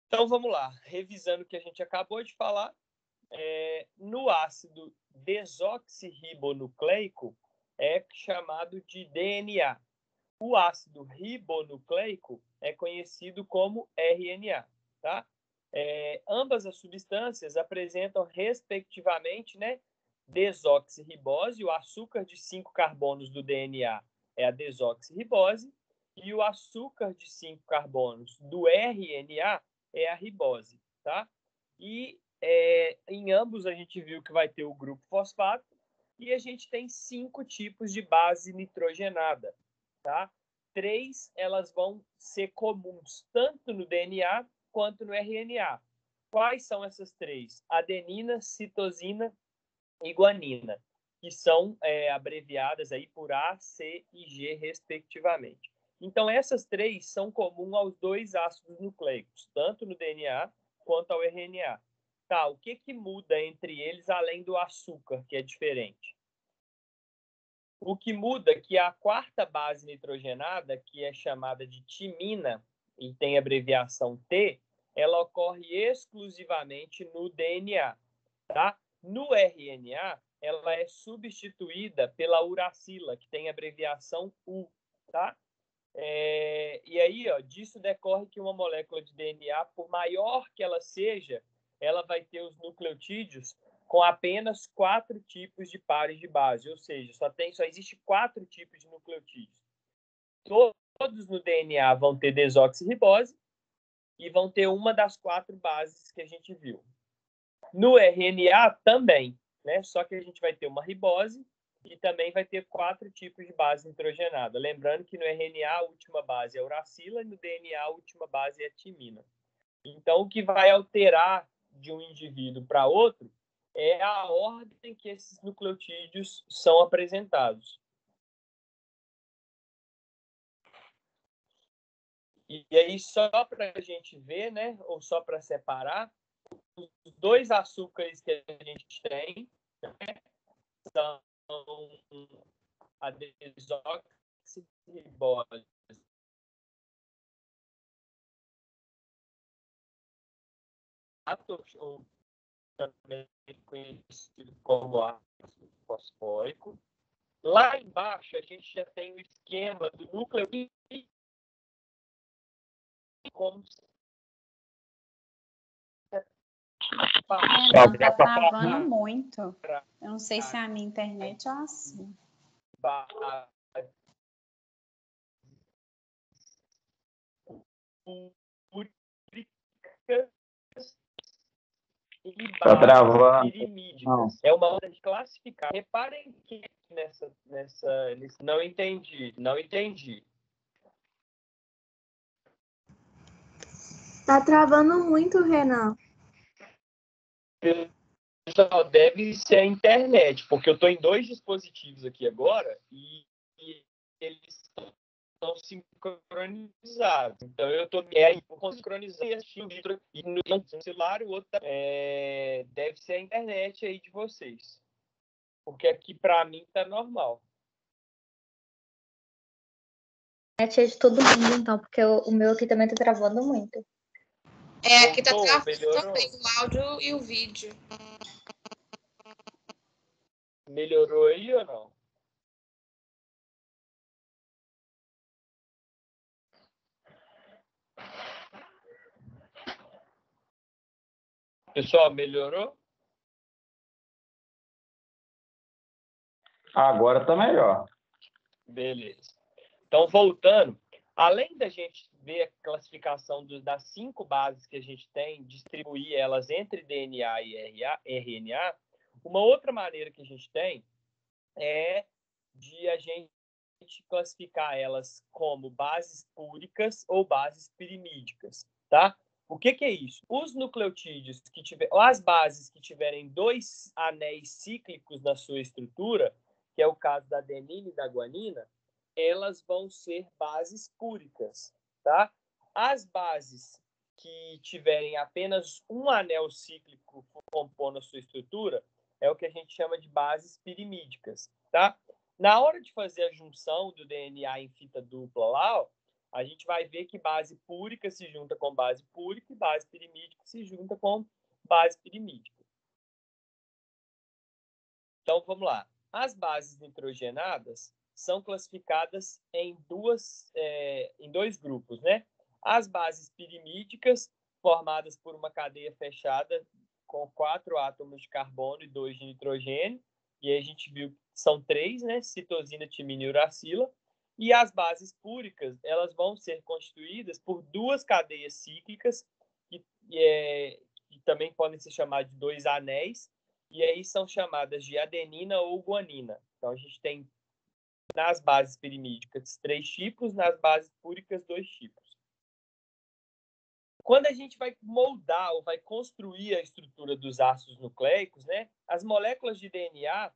Então, vamos lá. Revisando o que a gente acabou de falar, no ácido desoxirribonucleico é chamado de DNA. O ácido ribonucleico é conhecido como RNA, tá? Ambas as substâncias apresentam, respectivamente, né, desoxirribose, o açúcar de 5 carbonos do DNA é a desoxirribose, e o açúcar de 5 carbonos do RNA é a ribose, tá? E em ambos a gente viu que vai ter o grupo fosfato e a gente tem 5 tipos de base nitrogenada, tá? 3 elas vão ser comuns tanto no DNA quanto no RNA. Quais são essas 3? Adenina, citosina e guanina, que são abreviadas aí por A, C e G, respectivamente. Então, essas 3 são comuns aos 2 ácidos nucleicos, tanto no DNA quanto ao RNA. Tá, o que muda entre eles, além do açúcar, que é diferente? O que muda é que a quarta base nitrogenada, que é chamada de timina, e tem abreviação T, ela ocorre exclusivamente no DNA, tá? No RNA, ela é substituída pela uracila, que tem abreviação U, tá? E aí, disso decorre que uma molécula de DNA, por maior que ela seja, ela vai ter os nucleotídeos com apenas 4 tipos de pares de base, ou seja, só existe 4 tipos de nucleotídeos. Todos no DNA vão ter desoxirribose e vão ter uma das 4 bases que a gente viu. No RNA também, né? Só que a gente vai ter uma ribose e também vai ter 4 tipos de base nitrogenada. Lembrando que no RNA a última base é a uracila e no DNA a última base é a timina. Então, o que vai alterar de um indivíduo para outro é a ordem que esses nucleotídeos são apresentados. E aí, só para a gente ver, né, ou só para separar, os 2 açúcares que a gente tem, né, são a desoxirribose, ou também conhecido como ácido fosfórico. Lá embaixo, a gente já tem o esquema do núcleo como Renan, tá travando muito. Eu não sei se é a minha internet ou assim. Tá travando. É uma hora de classificar. Reparem que nessa não entendi. Tá travando muito, Renan. Pessoal, deve ser a internet, porque eu estou em 2 dispositivos aqui agora e eles estão sincronizados. Então, eu estou sincronizando e no celular o outro deve ser a internet aí de vocês. Porque aqui, para mim, está normal. A internet é de todo mundo, então, porque o meu aqui também está travando muito. Aqui está travando também o áudio e o vídeo. Melhorou aí ou não? Pessoal, melhorou? Agora está melhor. Beleza. Então, voltando, além da gente ver a classificação das 5 bases que a gente tem, distribuir elas entre DNA e RNA, uma outra maneira que a gente tem é de a gente classificar elas como bases púricas ou bases pirimídicas, tá? O que é isso? Os nucleotídeos as bases que tiverem 2 anéis cíclicos na sua estrutura, que é o caso da adenina e da guanina, elas vão ser bases púricas, tá? As bases que tiverem apenas um anel cíclico compondo a sua estrutura é o que a gente chama de bases pirimídicas, tá? Na hora de fazer a junção do DNA em fita dupla lá, a gente vai ver que base púrica se junta com base púrica e base pirimídica se junta com base pirimídica. Então, vamos lá. As bases nitrogenadas são classificadas em dois grupos, né? As bases pirimídicas, formadas por uma cadeia fechada com 4 átomos de carbono e 2 de nitrogênio, e aí a gente viu que são 3, né? Citosina, timina e uracila. E as bases púricas, elas vão ser constituídas por 2 cadeias cíclicas, que também podem ser chamadas de 2 anéis, e aí são chamadas de adenina ou guanina. Então, a gente tem nas bases pirimídicas 3 tipos, nas bases púricas 2 tipos. Quando a gente vai moldar ou vai construir a estrutura dos ácidos nucleicos, né, as moléculas de DNA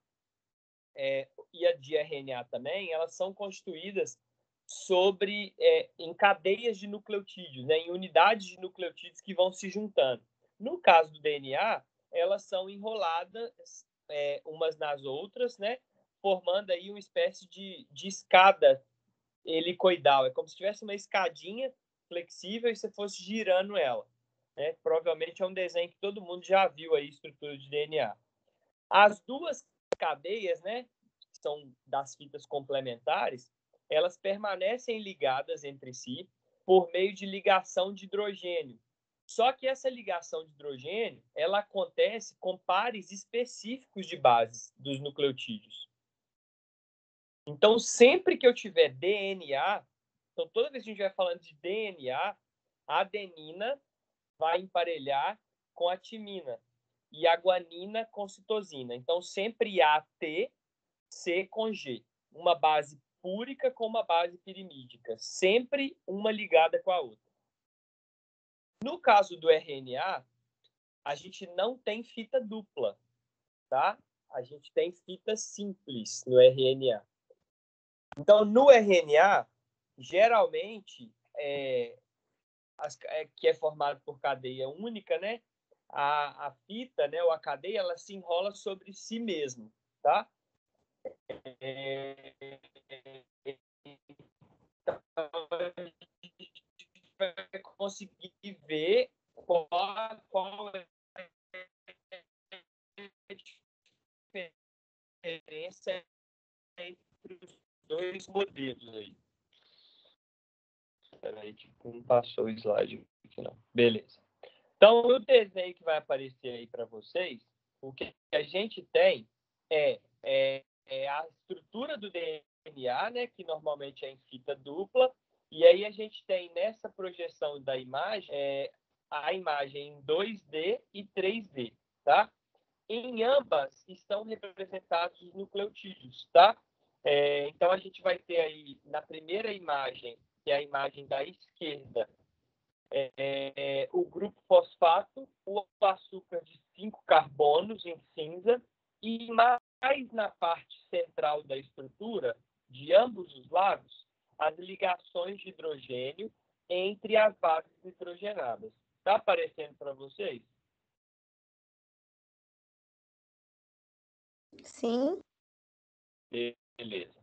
e a de RNA também, elas são constituídas em cadeias de nucleotídeos, né, em unidades de nucleotídeos que vão se juntando. No caso do DNA, elas são enroladas umas nas outras, né, formando aí uma espécie de escada helicoidal. É como se tivesse uma escadinha flexível e você fosse girando ela, né? Provavelmente é um desenho que todo mundo já viu aí, estrutura de DNA. As 2 cadeias, né, que são das fitas complementares, elas permanecem ligadas entre si por meio de ligação de hidrogênio. Só que essa ligação de hidrogênio, ela acontece com pares específicos de bases dos nucleotídeos. Então, sempre que eu tiver DNA, então toda vez que a gente vai falando de DNA, a adenina vai emparelhar com a timina e a guanina com citosina. Então, sempre AT, C com G. Uma base púrica com uma base pirimídica. Sempre uma ligada com a outra. No caso do RNA, a gente não tem fita dupla, tá? A gente tem fita simples no RNA. Então, no RNA, geralmente, que é formado por cadeia única, né? A fita, né, ou a cadeia, ela se enrola sobre si mesmo, tá? Então, a gente vai conseguir ver qual é a diferença entre os 2 modelos aí. Peraí, tipo, não passou o slide aqui, não. Beleza. Então, o desenho que vai aparecer aí para vocês, o que a gente tem é a estrutura do DNA, né, que normalmente é em fita dupla, e aí a gente tem nessa projeção da imagem a imagem em 2D e 3D, tá? Em ambas estão representados os nucleotídeos, tá? Então, a gente vai ter aí, na primeira imagem, que é a imagem da esquerda, o grupo fosfato, o açúcar de 5 carbonos em cinza, e mais na parte central da estrutura, de ambos os lados, as ligações de hidrogênio entre as bases nitrogenadas. Está aparecendo para vocês? Sim. Beleza.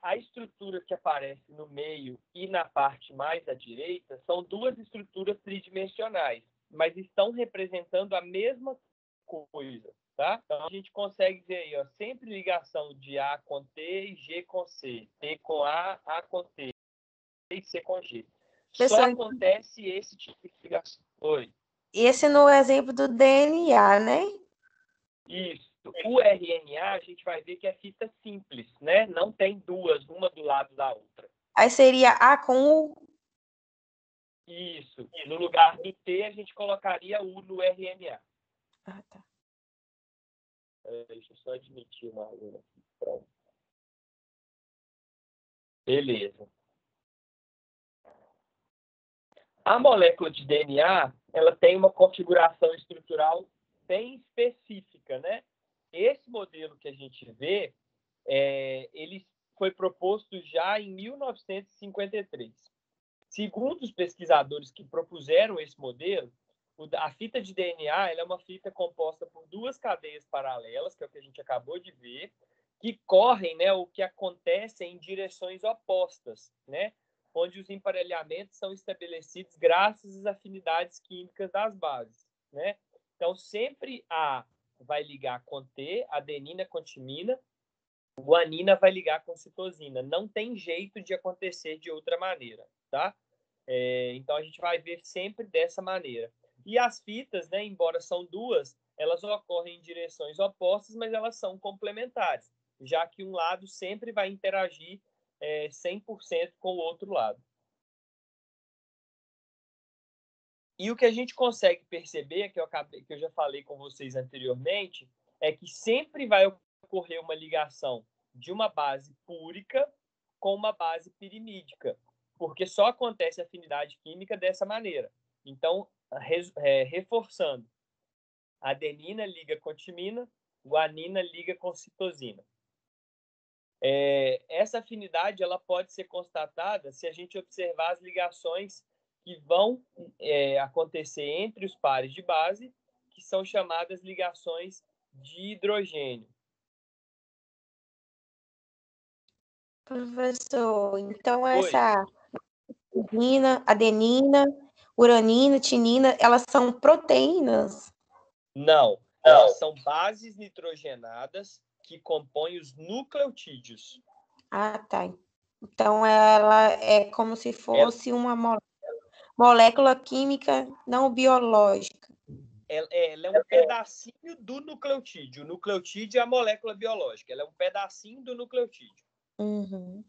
A estrutura que aparece no meio e na parte mais à direita são 2 estruturas tridimensionais, mas estão representando a mesma coisa, tá? Então, a gente consegue ver aí, ó, sempre ligação de A com T e G com C, T com A com T e C com G. Só acontece esse tipo de ligação. Oi. Esse no exemplo do DNA, né? Isso. O RNA, a gente vai ver que é fita simples, né? Não tem 2, uma do lado da outra. Aí seria A com U? Isso. No lugar do T, a gente colocaria U no RNA. Ah, tá. Deixa eu só admitir uma aluna aqui. Pronto. Beleza. A molécula de DNA, ela tem uma configuração estrutural bem específica, né? Esse modelo que a gente vê, ele foi proposto já em 1953. Segundo os pesquisadores que propuseram esse modelo, a fita de DNA ela é uma fita composta por 2 cadeias paralelas, que é o que a gente acabou de ver, que correm, né, ou que acontecem em direções opostas, né, onde os emparelhamentos são estabelecidos graças às afinidades químicas das bases, né? Então, sempre A vai ligar com T, adenina com timina, guanina vai ligar com citosina. Não tem jeito de acontecer de outra maneira, tá? Então, a gente vai ver sempre dessa maneira. E as fitas, né, embora são duas, elas ocorrem em direções opostas, mas elas são complementares, já que um lado sempre vai interagir 100% com o outro lado. E o que a gente consegue perceber, que eu já falei com vocês anteriormente, é que sempre vai ocorrer uma ligação de uma base púrica com uma base pirimídica, porque só acontece afinidade química dessa maneira. Então, reforçando, adenina liga com timina, guanina liga com citosina. Essa afinidade ela pode ser constatada se a gente observar as ligações que vão acontecer entre os pares de base, que são chamadas ligações de hidrogênio. Professor, então essa adenina, uranina, tinina, elas são proteínas? Não, elas são bases nitrogenadas que compõem os nucleotídeos. Ah, tá. Então ela é como se fosse uma molécula química não biológica. Ela é um pedacinho do nucleotídeo. O nucleotídeo é a molécula biológica. Ela é um pedacinho do nucleotídeo. Uhum.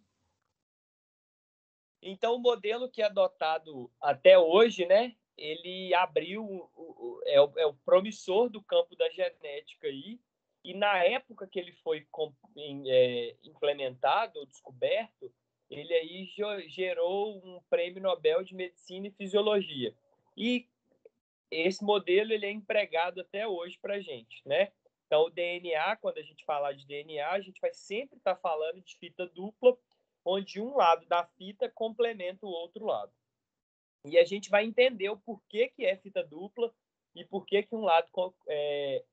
Então, o modelo que é adotado até hoje, né, ele abriu, é o promissor do campo da genética aí, e na época que ele foi implementado, ou descoberto, ele aí gerou um prêmio Nobel de Medicina e Fisiologia. E esse modelo ele é empregado até hoje para a gente, né? Então, o DNA, quando a gente falar de DNA, a gente vai sempre estar falando de fita dupla, onde um lado da fita complementa o outro lado. E a gente vai entender o porquê que é fita dupla e por que um lado completa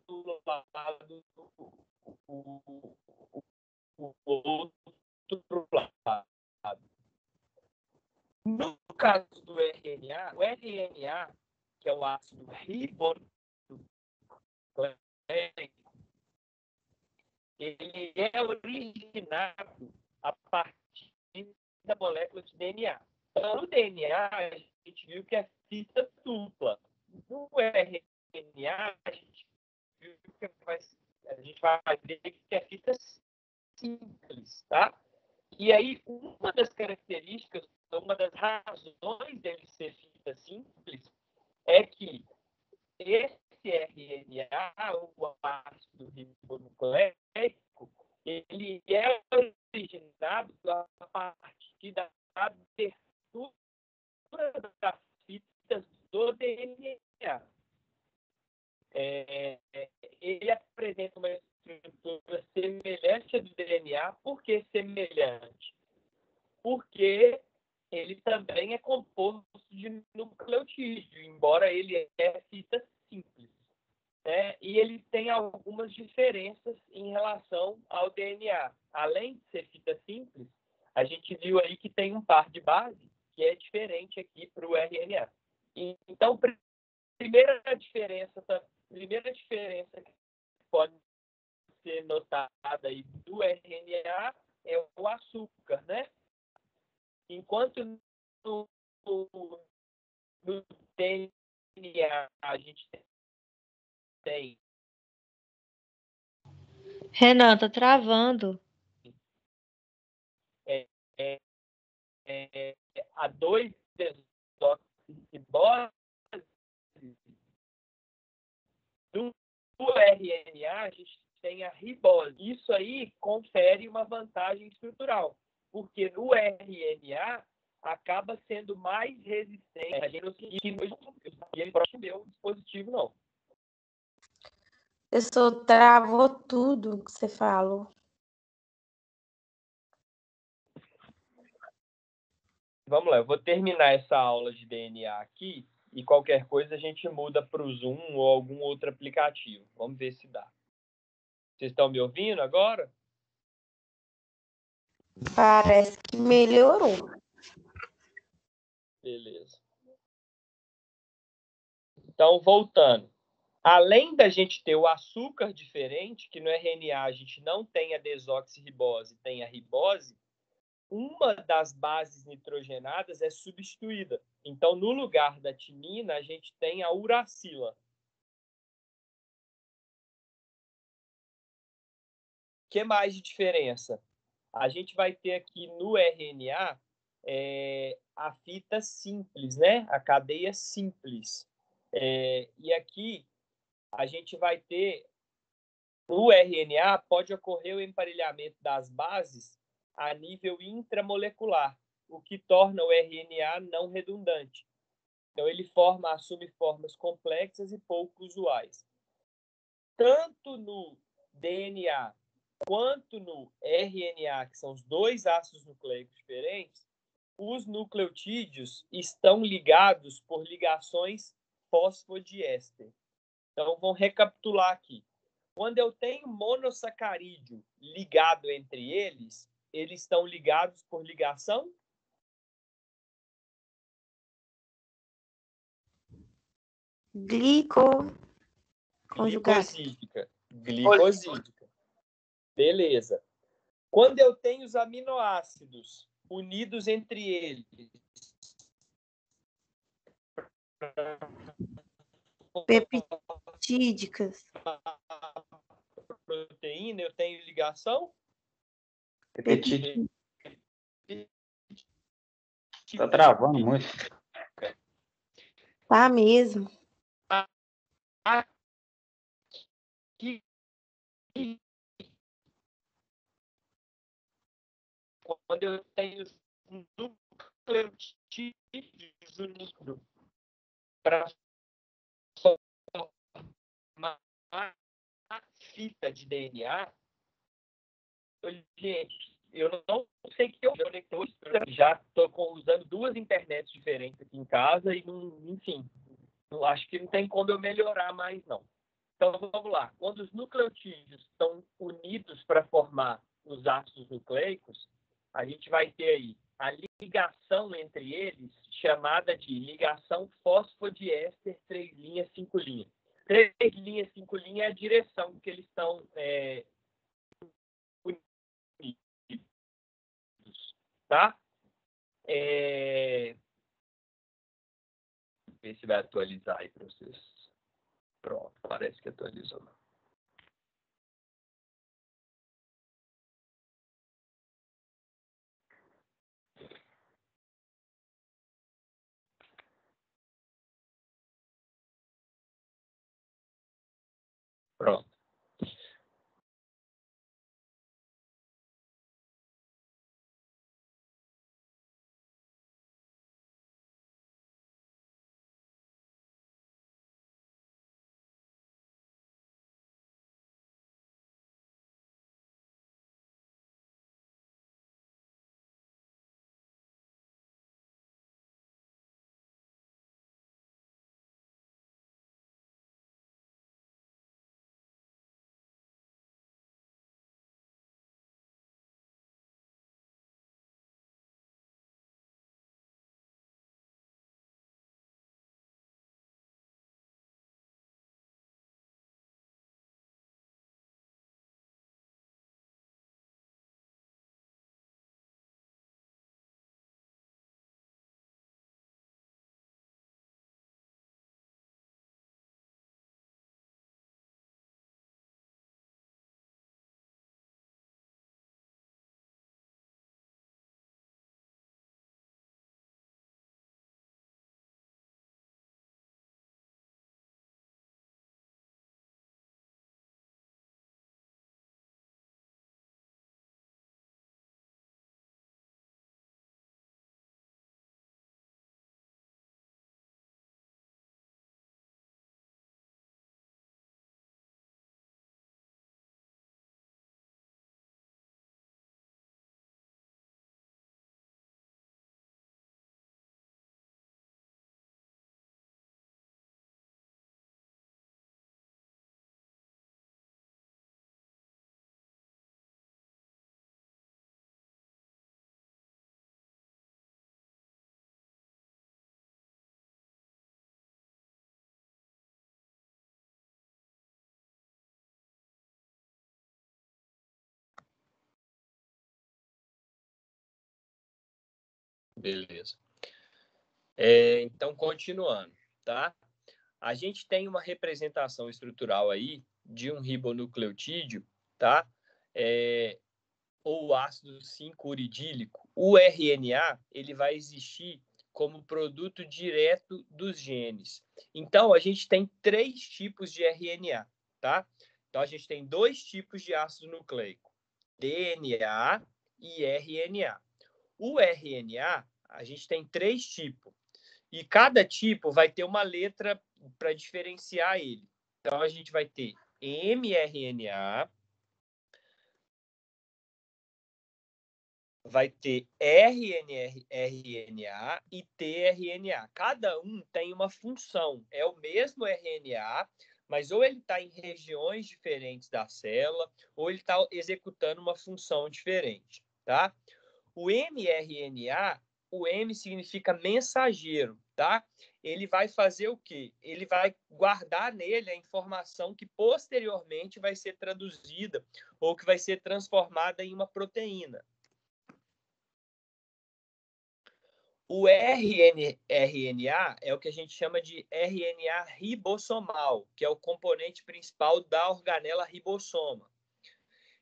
o lado o outro lado. No caso do RNA, o RNA, que é o ácido ribonucleico, ele é originado a partir da molécula de DNA. Então, no DNA, a gente viu que é fita dupla. No RNA, a gente viu que a gente vai ver que é fita simples, tá? E aí, uma das características, uma das razões dele ser fita simples, é que esse RNA, o ácido ribonucleico, ele é originado a partir da abertura das fitas do DNA. Ele apresenta uma estrutura semelhante ao do DNA. Por que semelhante? Porque ele também é composto de nucleotídeo, embora ele é fita simples. E ele tem algumas diferenças em relação ao DNA. Além de ser fita simples, a gente viu aí que tem um par de base que é diferente aqui para o RNA. Então, primeira diferença que pode ser notada aí do RNA é o açúcar, né? Enquanto no DNA a gente tem Renan, tá travando. A 2 desoxirribose, do RNA a gente tem a ribose. Isso aí confere uma vantagem estrutural, porque no RNA acaba sendo mais resistente que no meu dispositivo não. Professor, travou tudo que você falou. Vamos lá, eu vou terminar essa aula de DNA aqui E qualquer coisa a gente muda para o Zoom ou algum outro aplicativo. Vamos ver se dá. Vocês estão me ouvindo agora? Parece que melhorou. Beleza. Então, voltando. Além da gente ter o açúcar diferente, que no RNA a gente não tem a desoxirribose, tem a ribose, uma das bases nitrogenadas é substituída. Então, no lugar da timina, a gente tem a uracila. O que mais de diferença? A gente vai ter aqui no RNA a fita simples, né? A cadeia simples. E aqui a gente vai ter, no RNA, pode ocorrer o emparelhamento das bases a nível intramolecular, o que torna o RNA não redundante. Então, ele assume formas complexas e pouco usuais. Tanto no DNA quanto no RNA, que são os dois ácidos nucleicos diferentes, os nucleotídeos estão ligados por ligações fosfodiéster. Então, vamos recapitular aqui. Quando eu tenho monossacarídeo ligado entre eles, eles estão ligados por ligação glicosídica. Glicosídica. Beleza. Quando eu tenho os aminoácidos unidos entre eles, Peptídicas. proteína, eu tenho ligação Repetir. Tá travando muito. Tá mesmo. Aqui, quando eu tenho nucleotídeos unidos para formar a fita de DNA, gente, eu não sei que eu conectou, já estou usando duas internets diferentes aqui em casa e, enfim, acho que não tem como eu melhorar mais, não. Então, vamos lá. Quando os nucleotídeos estão unidos para formar os ácidos nucleicos, a gente vai ter aí a ligação entre eles, chamada de ligação fosfodiéster 3' 5'. 3' 5' é a direção que eles estão unidos, tá? Ver se vai atualizar aí para vocês. Pronto, parece que atualizou. Pronto. Beleza. Então, continuando, tá? A gente tem uma representação estrutural aí de um ribonucleotídeo, tá? Ou ácido 5-uridílico. O RNA, ele vai existir como produto direto dos genes. Então, a gente tem 3 tipos de RNA, tá? Então, a gente tem 2 tipos de ácido nucleico, DNA e RNA. O RNA, a gente tem 3 tipos. E cada tipo vai ter uma letra para diferenciar ele. Então, a gente vai ter mRNA, vai ter RNA e tRNA. Cada um tem uma função. É o mesmo RNA, mas ou ele está em regiões diferentes da célula, ou ele está executando uma função diferente, tá? O mRNA, o M significa mensageiro, tá? Ele vai fazer o quê? Ele vai guardar nele a informação que posteriormente vai ser traduzida ou que vai ser transformada em uma proteína. O rRNA é o que a gente chama de RNA ribossomal, que é o componente principal da organela ribossoma.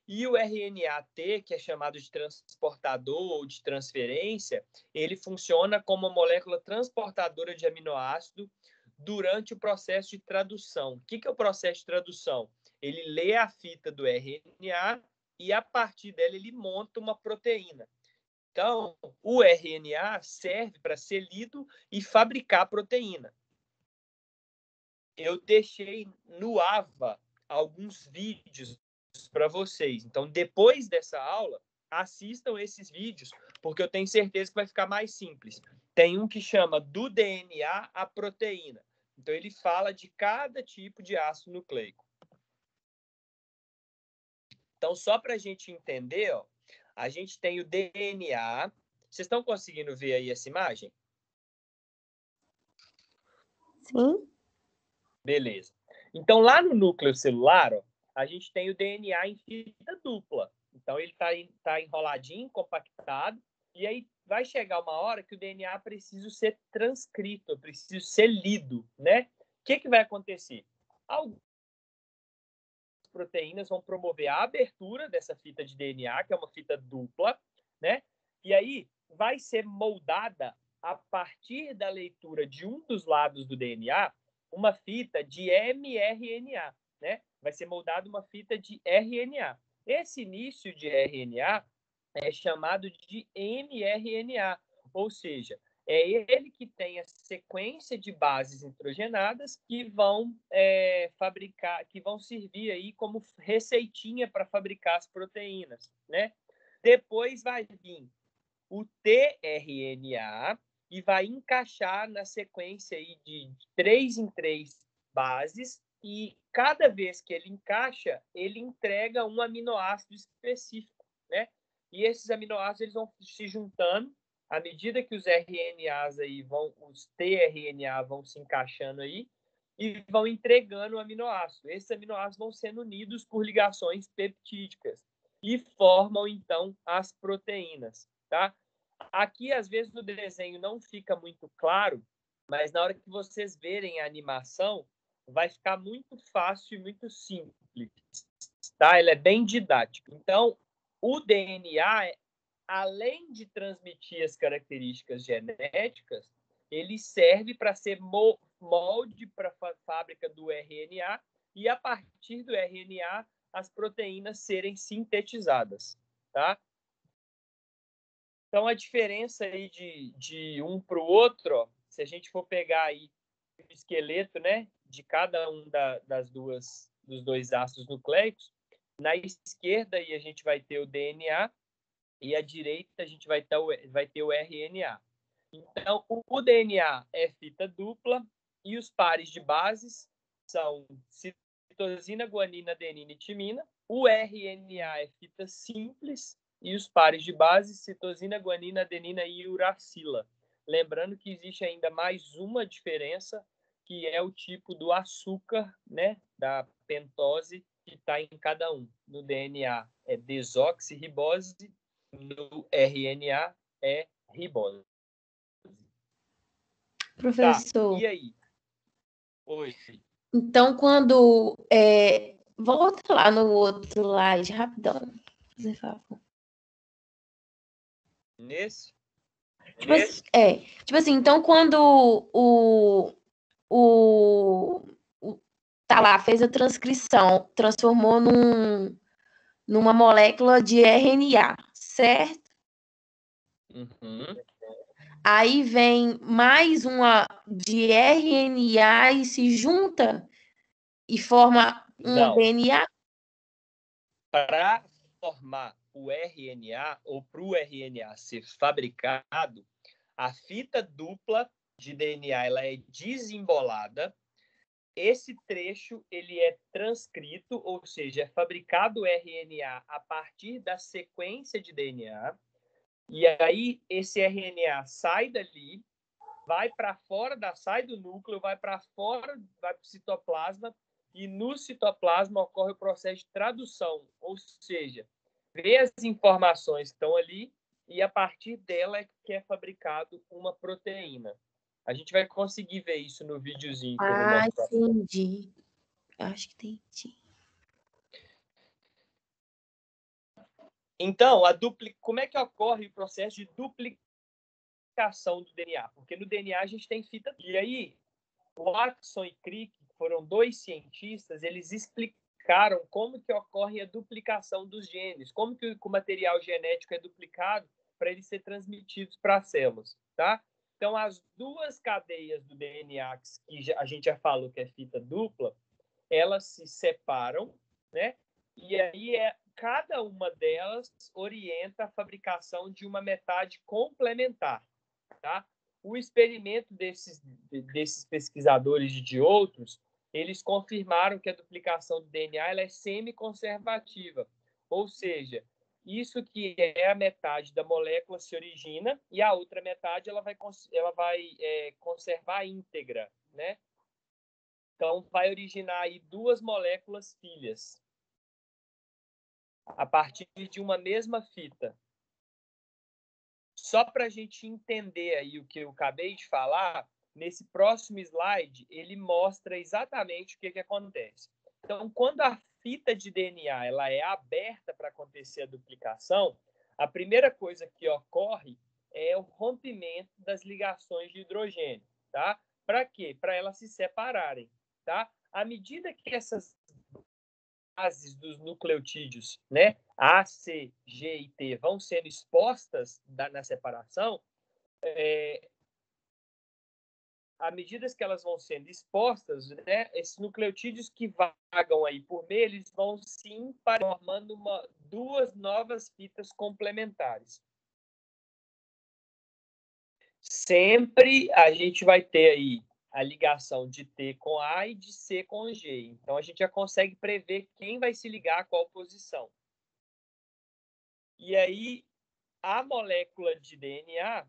E o RNA-T, que é chamado de transportador ou de transferência, ele funciona como uma molécula transportadora de aminoácido durante o processo de tradução. O que é o processo de tradução? Ele lê a fita do RNA e, a partir dela, ele monta uma proteína. Então, o RNA serve para ser lido e fabricar proteína. Eu deixei no AVA alguns vídeos para vocês. Então, depois dessa aula, assistam esses vídeos, porque eu tenho certeza que vai ficar mais simples. Tem um que chama do DNA à proteína. Então, ele fala de cada tipo de ácido nucleico. Então, só para a gente entender, ó, a gente tem o DNA. Vocês estão conseguindo ver aí essa imagem? Sim. Beleza. Então, lá no núcleo celular, ó, a gente tem o DNA em fita dupla. Então, ele tá enroladinho, compactado, e aí vai chegar uma hora que o DNA precisa ser transcrito, precisa ser lido, né? O que vai acontecer? Algumas proteínas vão promover a abertura dessa fita de DNA, que é uma fita dupla, né? E aí vai ser moldada, a partir da leitura de um dos lados do DNA, uma fita de mRNA, né? Vai ser moldada uma fita de RNA. Esse início de RNA é chamado de mRNA, ou seja, é ele que tem a sequência de bases nitrogenadas que vão fabricar, que vão servir aí como receitinha para fabricar as proteínas, né? Depois vai vir o tRNA e vai encaixar na sequência aí de 3 em 3 bases, e cada vez que ele encaixa, ele entrega um aminoácido específico, né? E esses aminoácidos eles vão se juntando à medida que os RNAs aí os tRNA vão se encaixando aí e vão entregando o aminoácido. Esses aminoácidos vão sendo unidos por ligações peptídicas e formam então as proteínas, tá? Aqui às vezes no desenho não fica muito claro, mas na hora que vocês verem a animação, vai ficar muito fácil e muito simples, tá? Ele é bem didático. Então, o DNA, além de transmitir as características genéticas, ele serve para ser molde para a fábrica do RNA e, a partir do RNA, as proteínas serem sintetizadas, tá? Então, a diferença aí de um para o outro, ó, se a gente for pegar aí o esqueleto, né, de cada um dos dois ácidos nucleicos, na esquerda aí a gente vai ter o DNA e à direita a gente vai ter o RNA. Então, o DNA é fita dupla e os pares de bases são citosina, guanina, adenina e timina. O RNA é fita simples e os pares de base, citosina, guanina, adenina e uracila. Lembrando que existe ainda mais uma diferença, que é o tipo do açúcar, né, da pentose, que está em cada um. No DNA é desoxirribose, no RNA é ribose. Professor. Tá, e aí? Oi. Então, quando... volta lá no outro slide, rapidão. Por favor. Nesse? Tipo assim, então quando tá lá, fez a transcrição, transformou numa molécula de RNA, certo? Uhum. Aí vem mais uma de RNA e se junta e forma um DNA? Para formar o RNA, ou para o RNA ser fabricado, a fita dupla de DNA ela é desembolada. Esse trecho ele é transcrito, ou seja, é fabricado o RNA a partir da sequência de DNA. E aí esse RNA sai dali, vai para fora, sai do núcleo, vai para fora, vai para o citoplasma, e no citoplasma ocorre o processo de tradução, ou seja, vê as informações que estão ali e a partir dela é que é fabricado uma proteína. A gente vai conseguir ver isso no videozinho que eu vou mostrar. Entendi. Acho que entendi. Então, como é que ocorre o processo de duplicação do DNA? Porque no DNA a gente tem fita. E aí, Watson e Crick, que foram 2 cientistas, eles explicaram como que ocorre a duplicação dos genes, como que o material genético é duplicado para ele ser transmitido para as células, tá? Então, as 2 cadeias do DNA, que a gente já falou que é fita dupla, elas se separam, né? E aí cada uma delas orienta a fabricação de uma metade complementar, tá? O experimento desses pesquisadores e de outros, eles confirmaram que a duplicação do DNA ela é semi-conservativa, ou seja, isso que é a metade da molécula se origina e a outra metade ela vai conservar íntegra, né? Então, vai originar aí 2 moléculas filhas a partir de uma mesma fita. Só para a gente entender aí o que eu acabei de falar, nesse próximo slide, ele mostra exatamente o que acontece. Então, quando a fita de DNA ela é aberta para acontecer a duplicação, a primeira coisa que ocorre é o rompimento das ligações de hidrogênio, tá? Para quê? Para elas se separarem, tá? À medida que essas bases dos nucleotídeos, né, A, C, G e T, vão sendo expostas na separação, à medida que elas vão sendo expostas, né, esses nucleotídeos que vagam aí por meio, eles vão se formando 2 novas fitas complementares. Sempre a gente vai ter aí a ligação de T com A e de C com G. Então, a gente já consegue prever quem vai se ligar a qual posição. E aí, a molécula de DNA,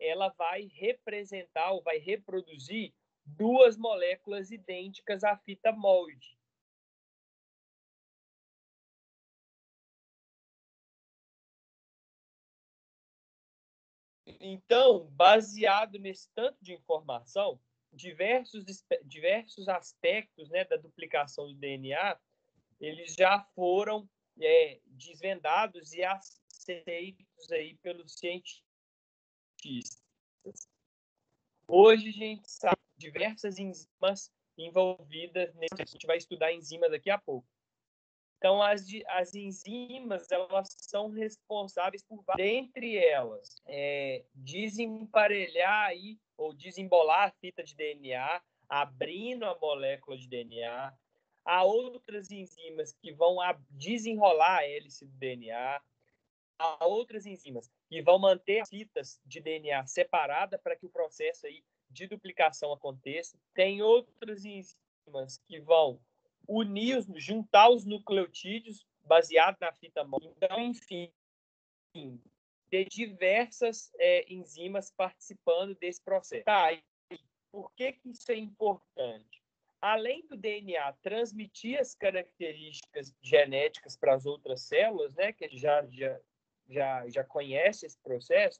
ela vai representar ou vai reproduzir 2 moléculas idênticas à fita molde. Então, baseado nesse tanto de informação, diversos aspectos, né, da duplicação do DNA, eles já foram desvendados e aceitos aí pelos cientistas. Hoje a gente sabe diversas enzimas envolvidas nesse. A gente vai estudar enzimas daqui a pouco. Então, as enzimas, elas são responsáveis por, dentre elas, desemparelhar aí, ou desembolar a fita de DNA, abrindo a molécula de DNA. Há outras enzimas que vão desenrolar a hélice do DNA. Há outras enzimas que vão manter as fitas de DNA separadas para que o processo aí de duplicação aconteça. Tem outras enzimas que vão juntar os nucleotídeos baseado na fita molde. Então, enfim, ter diversas enzimas participando desse processo. Tá, e por que isso é importante? Além do DNA transmitir as características genéticas para as outras células, né, que já conhece esse processo,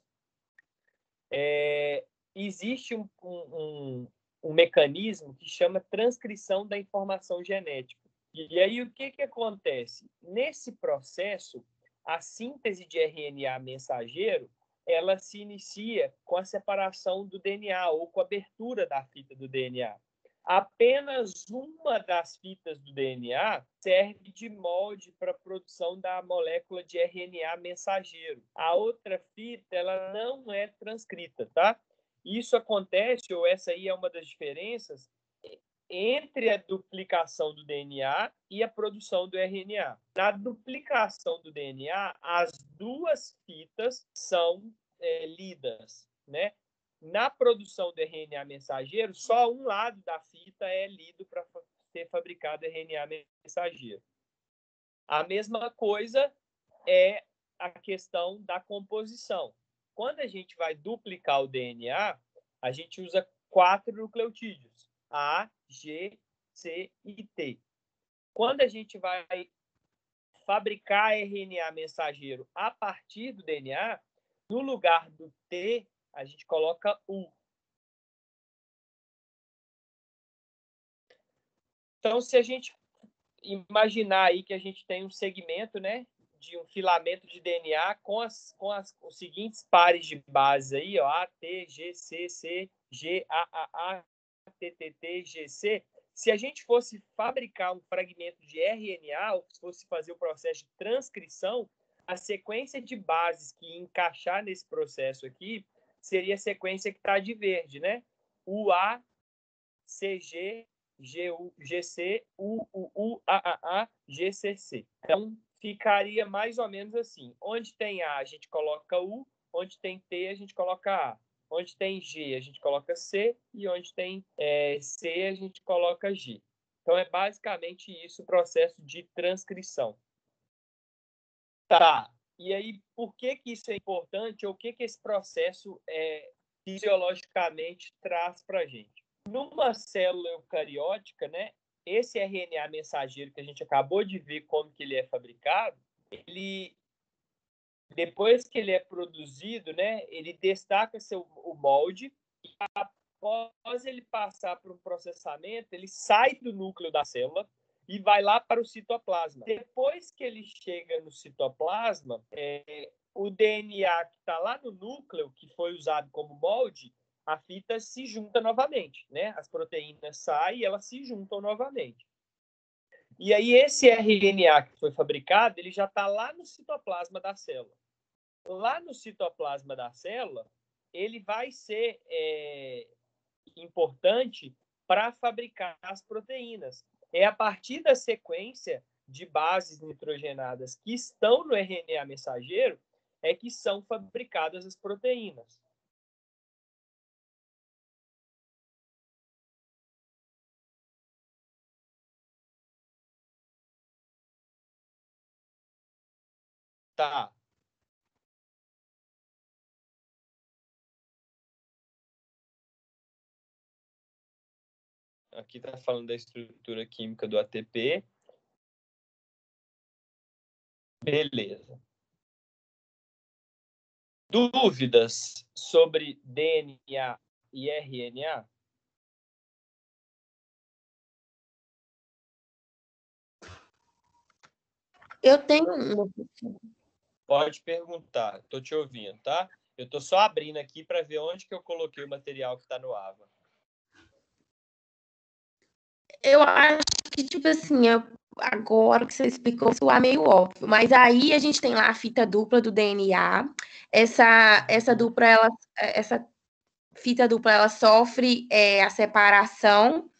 existe um mecanismo que chama transcrição da informação genética. E aí, o que acontece? Nesse processo, a síntese de RNA mensageiro, ela se inicia com a separação do DNA ou com a abertura da fita do DNA. Apenas uma das fitas do DNA serve de molde para a produção da molécula de RNA mensageiro. A outra fita, ela não é transcrita, tá? Isso acontece, ou essa aí é uma das diferenças, entre a duplicação do DNA e a produção do RNA. Na duplicação do DNA, as duas fitas são lidas, né? Na produção do RNA mensageiro, só um lado da fita é lido para ser fabricado RNA mensageiro. A mesma coisa é a questão da composição. Quando a gente vai duplicar o DNA, a gente usa 4 nucleotídeos, A, G, C e T. Quando a gente vai fabricar RNA mensageiro a partir do DNA, no lugar do T, a gente coloca U. Então, se a gente imaginar aí que a gente tem um segmento, né, de um filamento de DNA com os seguintes pares de bases aí, ó, A, T, G, C, C, G, A, T, T, T, G, C. Se a gente fosse fabricar um fragmento de RNA, ou se fosse fazer o processo de transcrição, a sequência de bases que encaixar nesse processo aqui seria a sequência que está de verde, né? UA, CG, GU, GC, UUU, AAA, GCC. Então, ficaria mais ou menos assim. Onde tem A, a gente coloca U. Onde tem T, a gente coloca A. Onde tem G, a gente coloca C. E onde tem C, a gente coloca G. Então, é basicamente isso o processo de transcrição. Tá. E aí, por que isso é importante? Ou o que esse processo fisiologicamente traz para a gente? Numa célula eucariótica, né, esse RNA mensageiro que a gente acabou de ver como que ele é fabricado, depois que ele é produzido, né, ele destaca o molde e após ele passar por um processamento, ele sai do núcleo da célula e vai lá para o citoplasma. Depois que ele chega no citoplasma, o DNA que está lá no núcleo, que foi usado como molde, a fita se junta novamente, né? As proteínas saem e elas se juntam novamente. E aí esse RNA que foi fabricado, ele já está lá no citoplasma da célula. Lá no citoplasma da célula, ele vai ser importante para fabricar as proteínas. É a partir da sequência de bases nitrogenadas que estão no RNA mensageiro é que são fabricadas as proteínas. Tá. Aqui está falando da estrutura química do ATP. Beleza. Dúvidas sobre DNA e RNA? Eu tenho uma. Pode perguntar, estou te ouvindo, tá? Eu estou só abrindo aqui para ver onde que eu coloquei o material que está no AVA. Eu acho que, tipo assim, agora que você explicou, isso é meio óbvio. Mas aí a gente tem lá a fita dupla do DNA. Essa fita dupla, ela sofre a separação.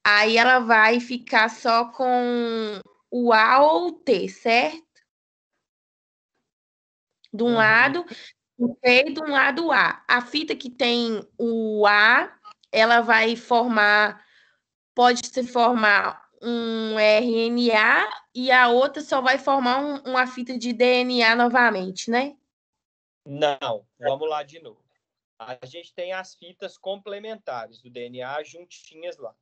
Aí ela vai ficar só com o A ou o T, certo? De um lado o T e de um lado o A. A fita que tem o A, ela vai pode se formar um RNA e a outra só vai formar uma fita de DNA novamente, né? Não, vamos lá de novo. A gente tem as fitas complementares do DNA juntinhas lá.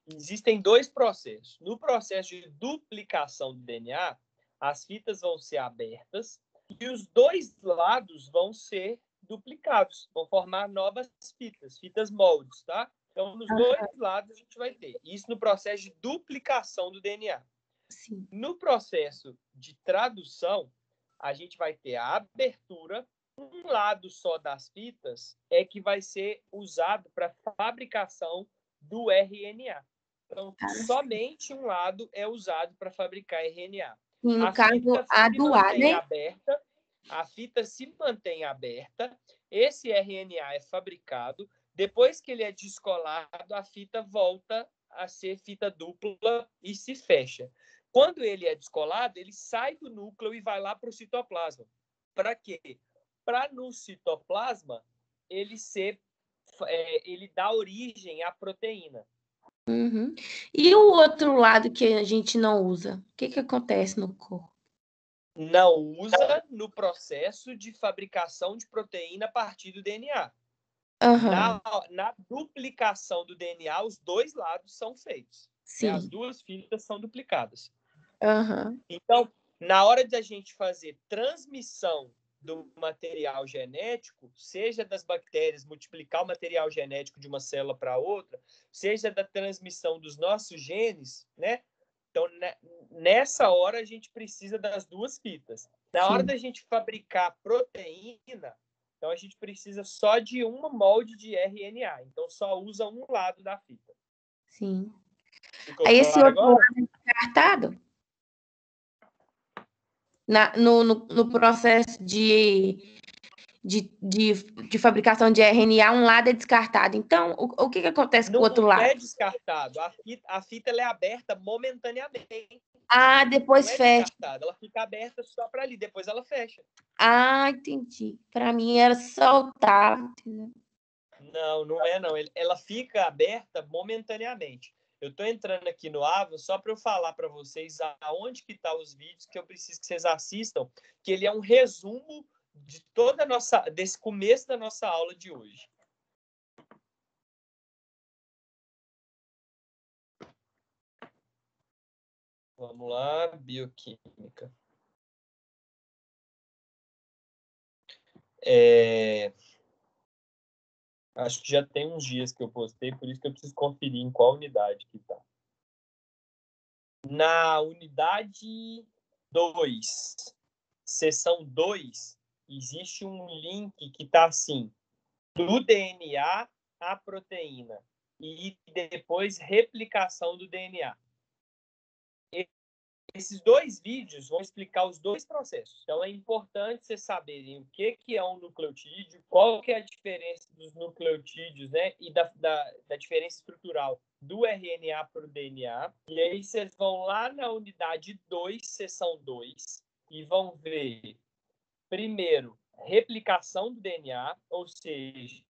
Existem 2 processos. No processo de duplicação do DNA, as fitas vão ser abertas e os 2 lados vão ser duplicados, vão formar novas fitas moldes, tá? Então, nos dois lados a gente vai ter. Isso no processo de duplicação do DNA. Sim. No processo de tradução, a gente vai ter a abertura. Um lado só das fitas é que vai ser usado para fabricação do RNA. Então, somente um lado é usado para fabricar RNA. E no A caso, fita a se do A, mantém né? aberta. A fita se mantém aberta. Esse RNA é fabricado. Depois que ele é descolado, a fita volta a ser fita dupla e se fecha. Quando ele é descolado, ele sai do núcleo e vai lá para o citoplasma. Para quê? Para no citoplasma ele dá origem à proteína. Uhum. E o outro lado que a gente não usa? O que acontece no corpo? Não usa no processo de fabricação de proteína a partir do DNA. Uhum. Na duplicação do DNA, os dois lados são feitos. Né? As Sim. duas fitas são duplicadas. Uhum. Então, na hora de a gente fazer transmissão do material genético, seja das bactérias, multiplicar o material genético de uma célula para outra, seja da transmissão dos nossos genes, né? Então, nessa hora, a gente precisa das duas fitas. Na hora da gente fabricar proteína, então a gente precisa só de uma molde de RNA. Então, só usa um lado da fita. Sim. Ficou Aí esse claro outro agora? lado é descartado? No processo de fabricação de RNA, um lado é descartado. Então, o que acontece com o outro Não lado? é descartado. A fita ela é aberta momentaneamente. Ah, depois Não é fecha. descartada. Ela fica aberta só para ali. Depois ela fecha. Ah, entendi. Para mim era soltar. Não, não é não. Ela fica aberta momentaneamente. Eu estou entrando aqui no Ava só para eu falar para vocês aonde que tá os vídeos que eu preciso que vocês assistam, que ele é um resumo de toda desse começo da nossa aula de hoje. Vamos lá, bioquímica. Acho que já tem uns dias que eu postei, por isso que eu preciso conferir em qual unidade que está. Na unidade 2, seção 2, existe um link que está assim, do DNA à proteína, e depois replicação do DNA. Esses dois vídeos vão explicar os dois processos. Então, é importante vocês saberem o que é um nucleotídeo, qual que é a diferença dos nucleotídeos, né? E da diferença estrutural do RNA para o DNA. E aí vocês vão lá na unidade 2, seção 2, e vão ver, primeiro, replicação do DNA, ou seja,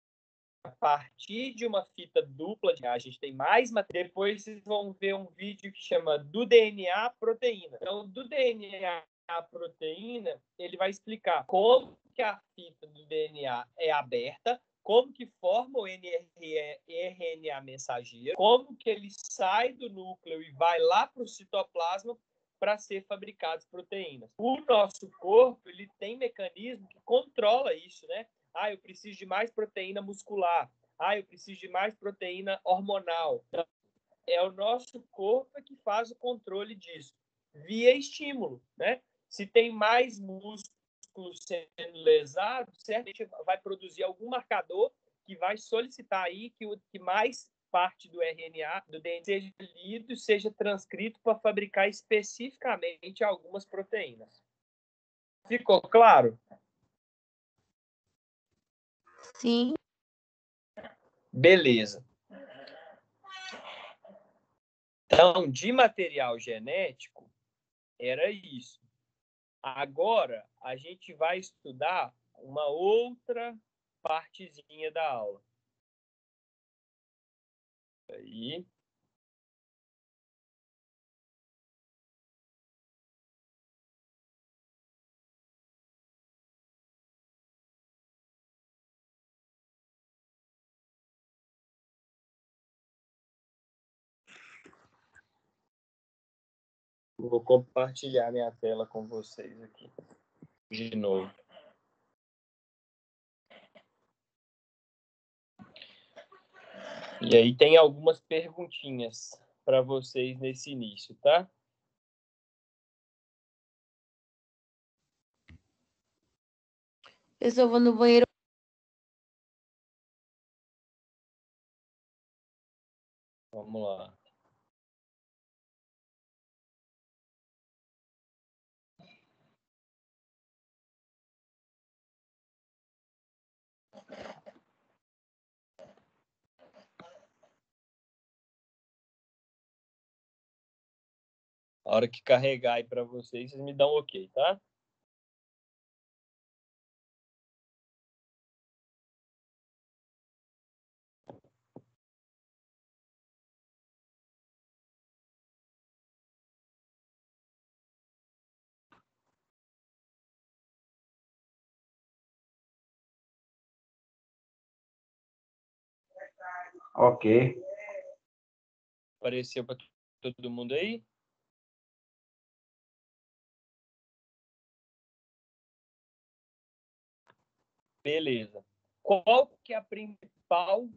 a partir de uma fita dupla, a gente tem mais material. Depois vocês vão ver um vídeo que chama do DNA à proteína. Então, do DNA à proteína, ele vai explicar como que a fita do DNA é aberta, como que forma o RNA mensageiro, como que ele sai do núcleo e vai lá para o citoplasma para ser fabricadas proteínas. O nosso corpo ele tem mecanismo que controla isso, né? Ah, eu preciso de mais proteína muscular. Ah, eu preciso de mais proteína hormonal. Então, é o nosso corpo que faz o controle disso, via estímulo, né? Se tem mais músculo sendo lesado, certamente vai produzir algum marcador que vai solicitar aí que mais parte do RNA, do DNA, seja lido, seja transcrito para fabricar especificamente algumas proteínas. Ficou claro? Sim. Beleza. Então, de material genético, era isso. Agora, a gente vai estudar uma outra partezinha da aula. Aí. Vou compartilhar minha tela com vocês aqui de novo. E aí tem algumas perguntinhas para vocês nesse início, tá? Eu só vou no banheiro. Vamos lá. A hora que carregar aí para vocês, vocês me dão ok, tá? Ok. Apareceu para todo mundo aí? Beleza. Qual que é a principal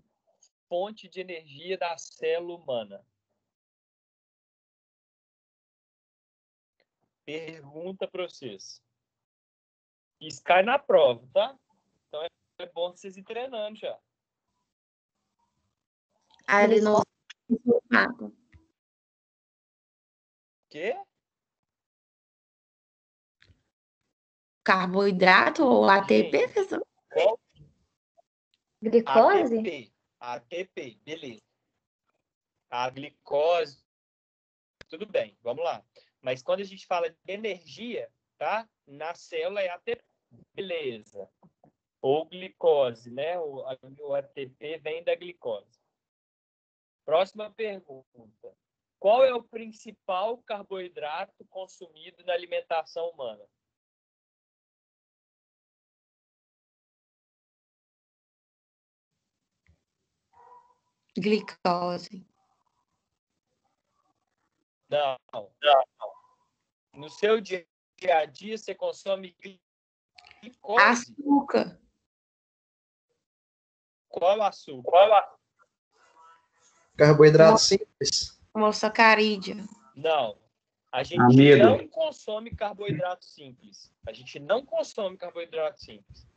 fonte de energia da célula humana? Pergunta para vocês. Isso cai na prova, tá? Então é bom vocês ir treinando já. Ali no mapa. Quê? Carboidrato ou ATP, professor? Qual? Glicose? ATP, beleza. A glicose, tudo bem, vamos lá. Mas quando a gente fala de energia, tá? Na célula é ATP, beleza. Ou glicose, né? O ATP vem da glicose. Próxima pergunta. Qual é o principal carboidrato consumido na alimentação humana? Glicose. Não. No seu dia a dia, você consome glicose? Açúcar. Qual açúcar? Carboidrato simples. Monossacarídeo. Não. A gente Amido. não consome carboidrato simples. A gente não consome carboidrato simples.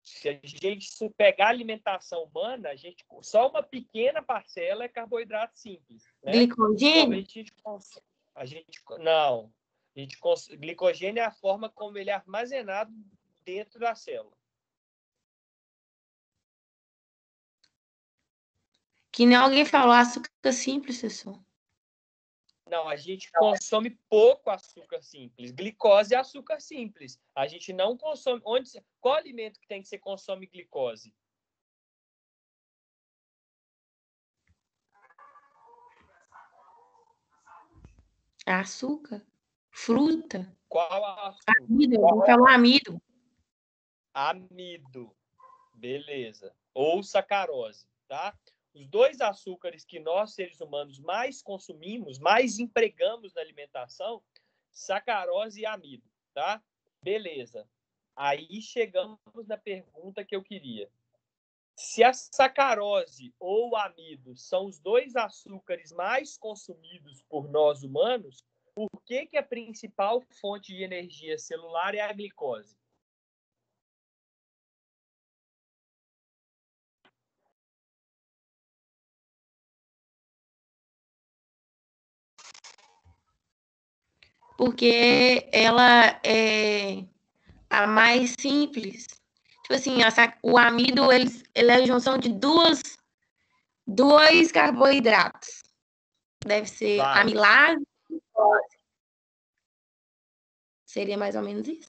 Se a gente pegar a alimentação humana, só uma pequena parcela é carboidrato simples. Né? Glicogênio? Não. Glicogênio é a forma como ele é armazenado dentro da célula. Que nem alguém falou, açúcar simples, professor. Não, a gente consome pouco açúcar simples. Glicose é açúcar simples. A gente não consome. Qual alimento que tem que você consome glicose? Açúcar? Fruta? Qual açúcar? Amido, vamos falar amido. Amido. Beleza. Ou sacarose, tá? Os dois açúcares que nós, seres humanos, mais consumimos, mais empregamos na alimentação, sacarose e amido, tá? Beleza. Aí chegamos na pergunta que eu queria. Se a sacarose ou o amido são os dois açúcares mais consumidos por nós humanos, por que a principal fonte de energia celular é a glicose? Porque ela é a mais simples. Tipo assim, o amido, ele é a junção de dois carboidratos. Deve ser amilase e glicose. Seria mais ou menos isso?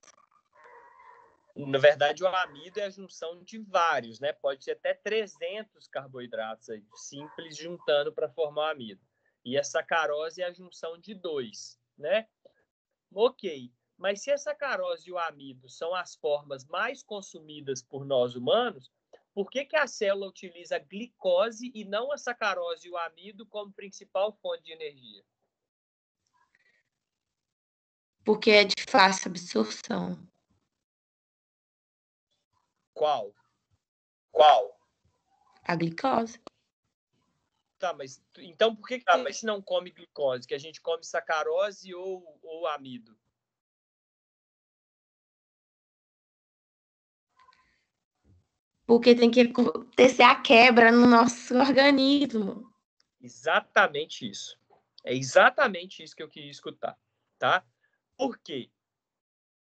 Na verdade, o amido é a junção de vários, né? Pode ser até 300 carboidratos aí, simples juntando para formar o amido. E a sacarose é a junção de 2, né? Ok, mas se a sacarose e o amido são as formas mais consumidas por nós humanos, por que a célula utiliza a glicose e não a sacarose e o amido como principal fonte de energia? Porque é de fácil absorção. Qual? A glicose. Tá, mas então por que a gente não come glicose? Que a gente come sacarose ou amido? Porque tem que acontecer a quebra no nosso organismo. Exatamente isso. É exatamente isso que eu queria escutar, tá? Por quê?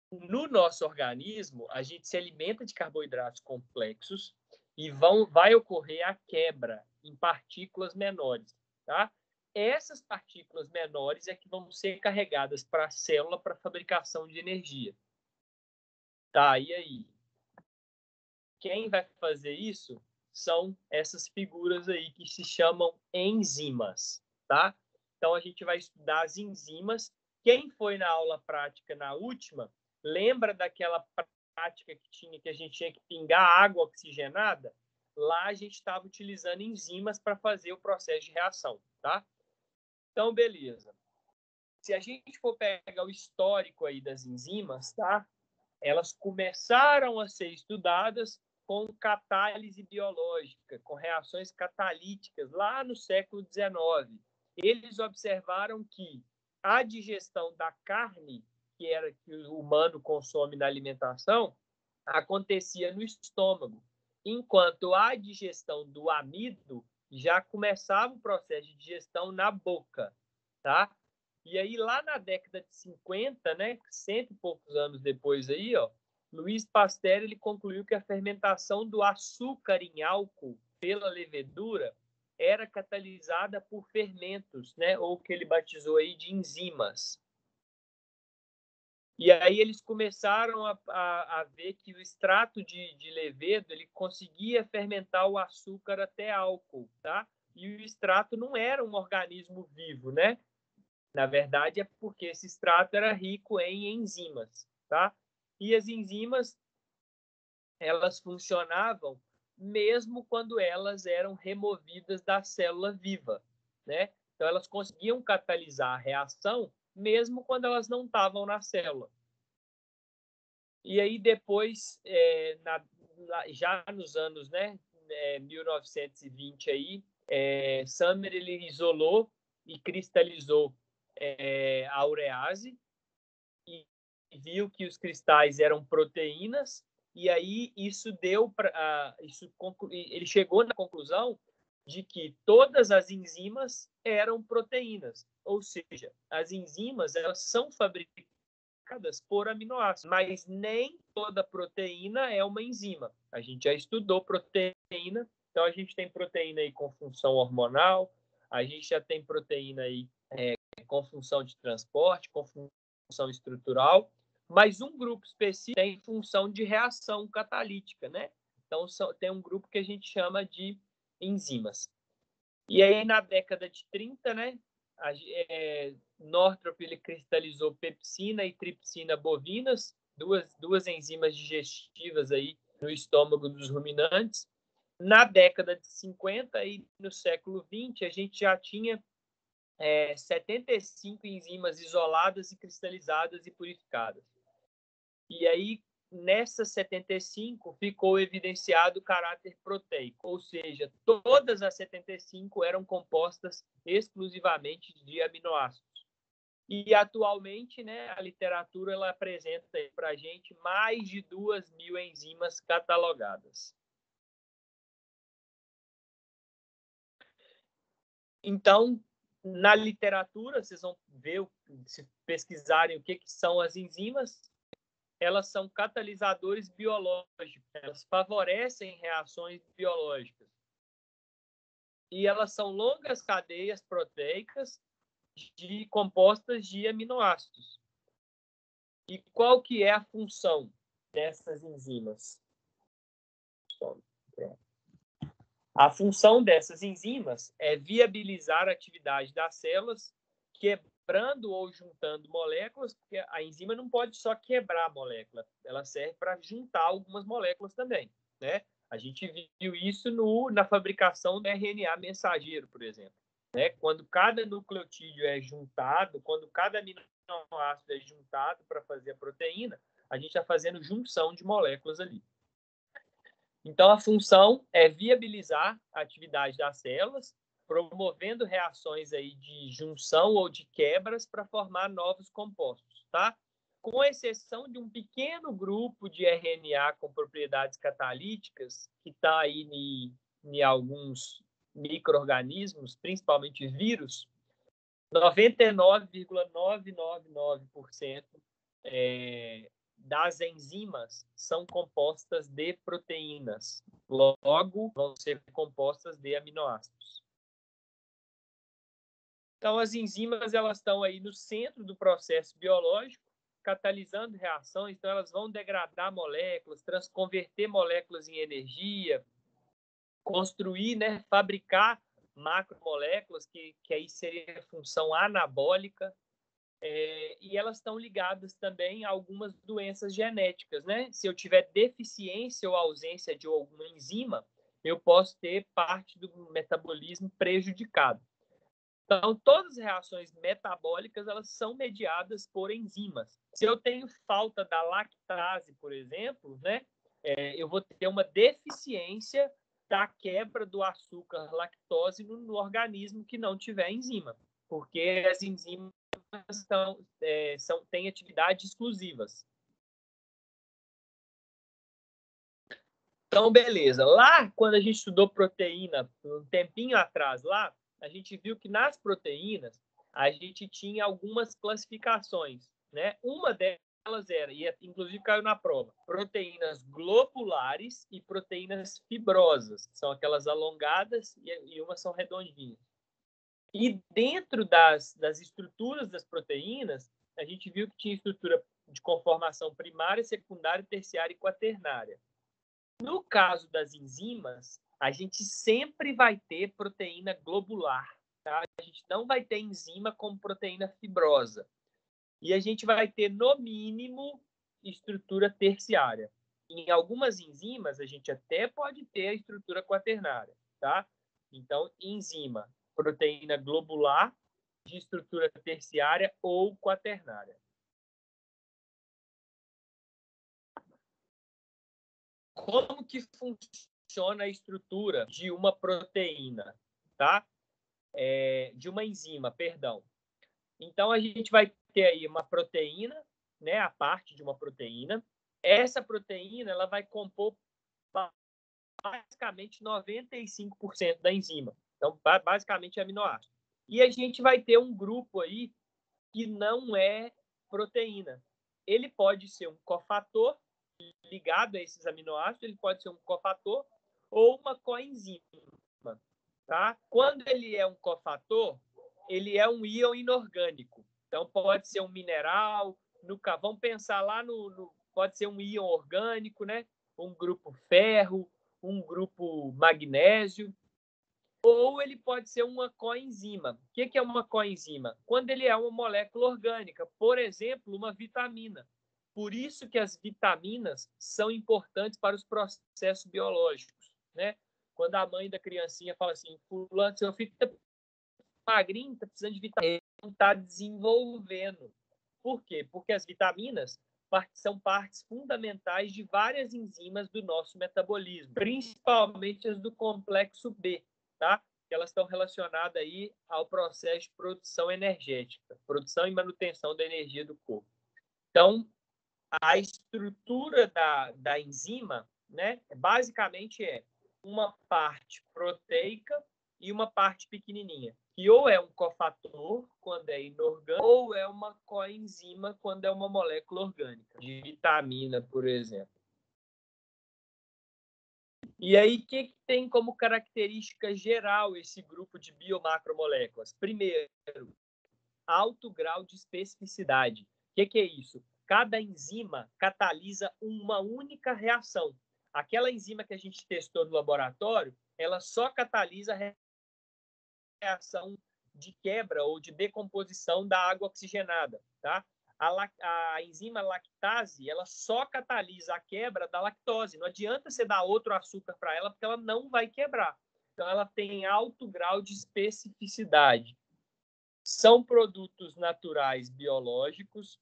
No nosso organismo, a gente se alimenta de carboidratos complexos e vai ocorrer a quebra em partículas menores, tá? Essas partículas menores é que vão ser carregadas para a célula para fabricação de energia. Tá, e aí? Quem vai fazer isso são essas figuras aí que se chamam enzimas, tá? Então, a gente vai estudar as enzimas. Quem foi na aula prática na última, lembra daquela prática que a gente tinha que pingar água oxigenada? Lá a gente estava utilizando enzimas para fazer o processo de reação, tá? Então, beleza. Se a gente for pegar o histórico aí das enzimas, tá? Elas começaram a ser estudadas com catálise biológica, com reações catalíticas, lá no século XIX. Eles observaram que a digestão da carne, que o humano consome na alimentação, acontecia no estômago, enquanto a digestão do amido já começava o processo de digestão na boca, tá? E aí, lá na década de 50, né, 100 e poucos anos depois aí, ó, Louis Pasteur ele concluiu que a fermentação do açúcar em álcool pela levedura era catalisada por fermentos, né, ou que ele batizou aí de enzimas. E aí eles começaram a ver que o extrato de levedo ele conseguia fermentar o açúcar até álcool, tá? E o extrato não era um organismo vivo, né? Na verdade, é porque esse extrato era rico em enzimas, tá? E as enzimas, elas funcionavam mesmo quando elas eram removidas da célula viva, né? Então, elas conseguiam catalisar a reação mesmo quando elas não estavam na célula. E aí, depois, já nos anos, né, 1920 aí, Summer ele isolou e cristalizou a urease e viu que os cristais eram proteínas e aí isso deu para ele chegou na conclusão de que todas as enzimas eram proteínas, ou seja, as enzimas elas são fabricadas por aminoácidos, mas nem toda proteína é uma enzima. A gente já estudou proteína, então a gente tem proteína aí com função hormonal, a gente já tem proteína aí com função de transporte, com função estrutural, mas um grupo específico tem função de reação catalítica, né? Então, tem um grupo que a gente chama de enzimas. E aí, na década de 30, né, Northrop ele cristalizou pepsina e tripsina bovinas, duas enzimas digestivas aí no estômago dos ruminantes. Na década de 50 e no século 20, a gente já tinha 75 enzimas isoladas e cristalizadas e purificadas. E aí, nessas 75, ficou evidenciado o caráter proteico, ou seja, todas as 75 eram compostas exclusivamente de aminoácidos. E, atualmente, né, a literatura ela apresenta para a gente mais de 2.000 enzimas catalogadas. Então, na literatura, vocês vão ver, se pesquisarem o que são as enzimas, elas são catalisadores biológicos, elas favorecem reações biológicas. E elas são longas cadeias proteicas compostas de aminoácidos. E qual que é a função dessas enzimas? A função dessas enzimas é viabilizar a atividade das células, quebrando ou juntando moléculas, porque a enzima não pode só quebrar a molécula, ela serve para juntar algumas moléculas também, né? A gente viu isso na fabricação do RNA mensageiro, por exemplo, né? Quando cada nucleotídeo é juntado, quando cada aminoácido é juntado para fazer a proteína, a gente está fazendo junção de moléculas ali. Então, a função é viabilizar a atividade das células, promovendo reações aí de junção ou de quebras para formar novos compostos, tá? Com exceção de um pequeno grupo de RNA com propriedades catalíticas, que está aí em alguns micro-organismos, principalmente vírus, 99,999% das enzimas são compostas de proteínas. Logo, vão ser compostas de aminoácidos. Então, as enzimas elas estão aí no centro do processo biológico, catalisando reações. Então, elas vão degradar moléculas, converter moléculas em energia, construir, né, fabricar macromoléculas, que aí seria a função anabólica. E elas estão ligadas também a algumas doenças genéticas, né? Se eu tiver deficiência ou ausência de alguma enzima, eu posso ter parte do metabolismo prejudicado. Então, todas as reações metabólicas, elas são mediadas por enzimas. Se eu tenho falta da lactase, por exemplo, né, eu vou ter uma deficiência da quebra do açúcar lactose no organismo que não tiver enzima, porque as enzimas têm atividades exclusivas. Então, beleza. Lá, quando a gente estudou proteína, um tempinho atrás lá, a gente viu que nas proteínas a gente tinha algumas classificações, né? Uma delas era, e inclusive caiu na prova, proteínas globulares e proteínas fibrosas, que são aquelas alongadas e umas são redondinhas. E dentro das estruturas das proteínas, a gente viu que tinha estrutura de conformação primária, secundária, terciária e quaternária. No caso das enzimas, a gente sempre vai ter proteína globular, tá? A gente não vai ter enzima como proteína fibrosa. E a gente vai ter, no mínimo, estrutura terciária. Em algumas enzimas, a gente até pode ter a estrutura quaternária, tá? Então, enzima, proteína globular de estrutura terciária ou quaternária. Como que funciona a estrutura de uma proteína, tá? De uma enzima, perdão. Então, a gente vai ter aí uma proteína, né? A parte de uma proteína. Essa proteína, ela vai compor basicamente 95% da enzima. Então, basicamente, é aminoácido. E a gente vai ter um grupo aí que não é proteína. Ele pode ser um cofator ligado a esses aminoácidos, ele pode ser um cofator ou uma coenzima, tá? Quando ele é um cofator, ele é um íon inorgânico. Então, pode ser um mineral, vamos pensar lá pode ser um íon orgânico, né? Um grupo ferro, um grupo magnésio, ou ele pode ser uma coenzima. O que é uma coenzima? Quando ele é uma molécula orgânica, por exemplo, uma vitamina. Por isso que as vitaminas são importantes para os processos biológicos, né? Quando a mãe da criancinha fala assim, fulano, seu filho está magrinho, está precisando de vitamina, ele não está desenvolvendo. Por quê? Porque as vitaminas são partes fundamentais de várias enzimas do nosso metabolismo, principalmente as do complexo B, tá? Que elas estão relacionadas aí ao processo de produção energética, produção e manutenção da energia do corpo. Então, a estrutura da enzima, né, basicamente é uma parte proteica e uma parte pequenininha, que ou é um cofator, quando é inorgânico, ou é uma coenzima, quando é uma molécula orgânica, de vitamina, por exemplo. E aí, o que tem como característica geral esse grupo de biomacromoléculas? Primeiro, alto grau de especificidade. O que é isso? Cada enzima catalisa uma única reação. Aquela enzima que a gente testou no laboratório, ela só catalisa a reação de quebra ou de decomposição da água oxigenada, tá? A enzima lactase, ela só catalisa a quebra da lactose. Não adianta você dar outro açúcar para ela, porque ela não vai quebrar. Então, ela tem alto grau de especificidade. São produtos naturais biológicos,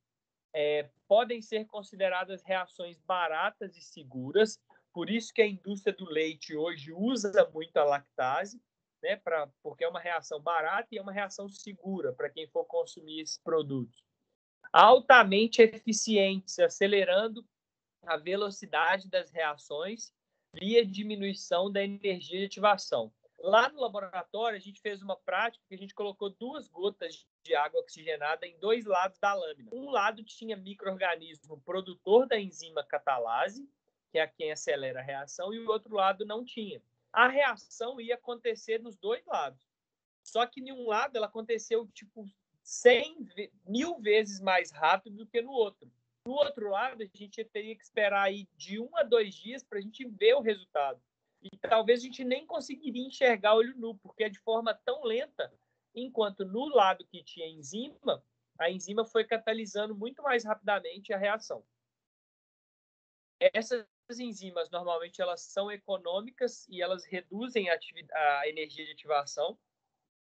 podem ser consideradas reações baratas e seguras, por isso que a indústria do leite hoje usa muito a lactase, né, porque é uma reação barata e é uma reação segura para quem for consumir esses produtos. Altamente eficientes, acelerando a velocidade das reações via diminuição da energia de ativação. Lá no laboratório, a gente fez uma prática que a gente colocou 2 gotas de água oxigenada em 2 lados da lâmina. Um lado tinha micro-organismo produtor da enzima catalase, que é quem acelera a reação, e o outro lado não tinha. A reação ia acontecer nos 2 lados. Só que em um lado ela aconteceu tipo 100.000 vezes mais rápido do que no outro. No outro lado, a gente teria que esperar aí de 1 a 2 dias para a gente ver o resultado. E talvez a gente nem conseguiria enxergar olho nu, porque é de forma tão lenta, enquanto no lado que tinha enzima, a enzima foi catalisando muito mais rapidamente a reação. Essas enzimas, normalmente, elas são econômicas e elas reduzem a energia de ativação.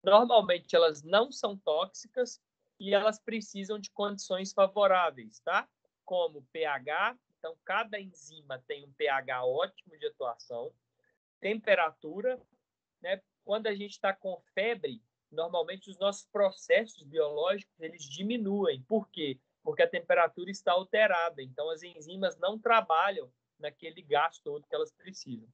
Normalmente, elas não são tóxicas e elas precisam de condições favoráveis, tá? Como pH, então cada enzima tem um pH ótimo de atuação, temperatura, né? Quando a gente está com febre, normalmente os nossos processos biológicos eles diminuem. Por quê? Porque a temperatura está alterada, então as enzimas não trabalham naquele gás todo que elas precisam.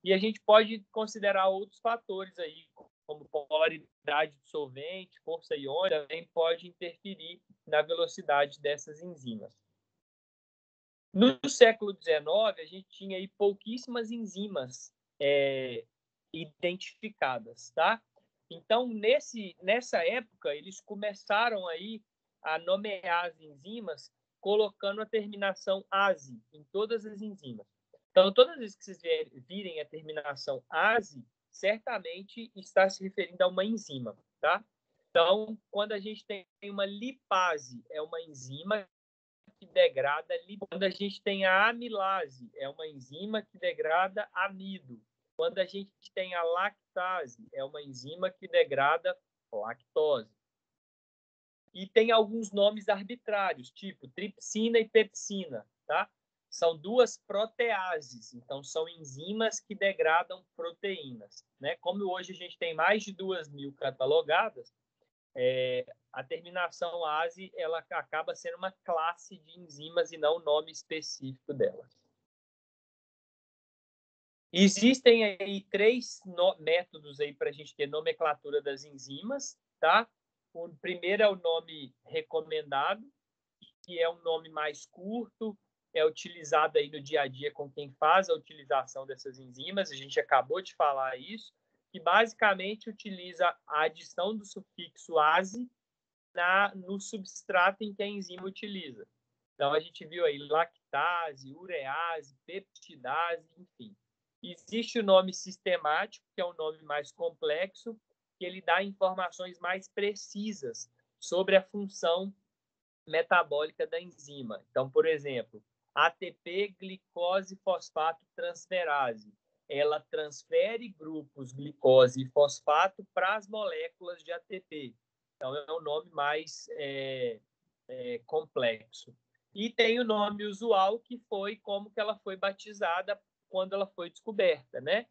E a gente pode considerar outros fatores aí, como polaridade de solvente, força iônica, também pode interferir na velocidade dessas enzimas. No século XIX, a gente tinha aí pouquíssimas enzimas identificadas, tá? Então, nessa época, eles começaram aí a nomear as enzimas colocando a terminação -ase em todas as enzimas. Então, todas as vezes que vocês virem a terminação -ase, certamente está se referindo a uma enzima, tá? Então, quando a gente tem uma lipase, é uma enzima que degrada lipase. Quando a gente tem a amilase, é uma enzima que degrada amido. Quando a gente tem a lactase, é uma enzima que degrada lactose. E tem alguns nomes arbitrários, tipo tripsina e pepsina, tá? São 2 proteases, então são enzimas que degradam proteínas, né? Como hoje a gente tem mais de 2.000 catalogadas, a terminação -ase ela acaba sendo uma classe de enzimas e não o nome específico delas. Existem aí 3 métodos aí para a gente ter nomenclatura das enzimas, tá? O primeiro é o nome recomendado, que é um nome mais curto, é utilizado aí no dia a dia com quem faz a utilização dessas enzimas. A gente acabou de falar isso, que basicamente utiliza a adição do sufixo -ase no substrato em que a enzima utiliza. Então, a gente viu aí lactase, urease, peptidase, enfim. Existe o nome sistemático, que é um nome mais complexo, que ele dá informações mais precisas sobre a função metabólica da enzima. Então, por exemplo, ATP glicose fosfato transferase. Ela transfere grupos glicose e fosfato para as moléculas de ATP. Então, é um nome mais complexo. E tem o nome usual, que foi como que ela foi batizada quando ela foi descoberta, né?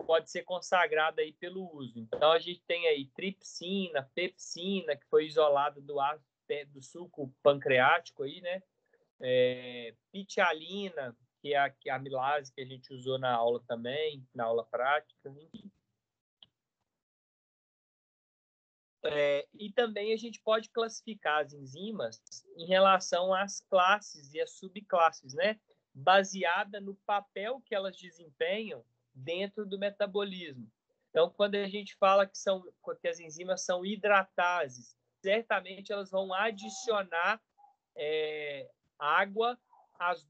Pode ser consagrada aí pelo uso. Então, a gente tem aí tripsina, pepsina, que foi isolado do suco pancreático aí, né? Pitialina, que é a amilase que a gente usou na aula também, na aula prática, enfim. E também a gente pode classificar as enzimas em relação às classes e às subclasses, né? Baseada no papel que elas desempenham dentro do metabolismo. Então, quando a gente fala que as enzimas são hidratases, certamente elas vão adicionar água às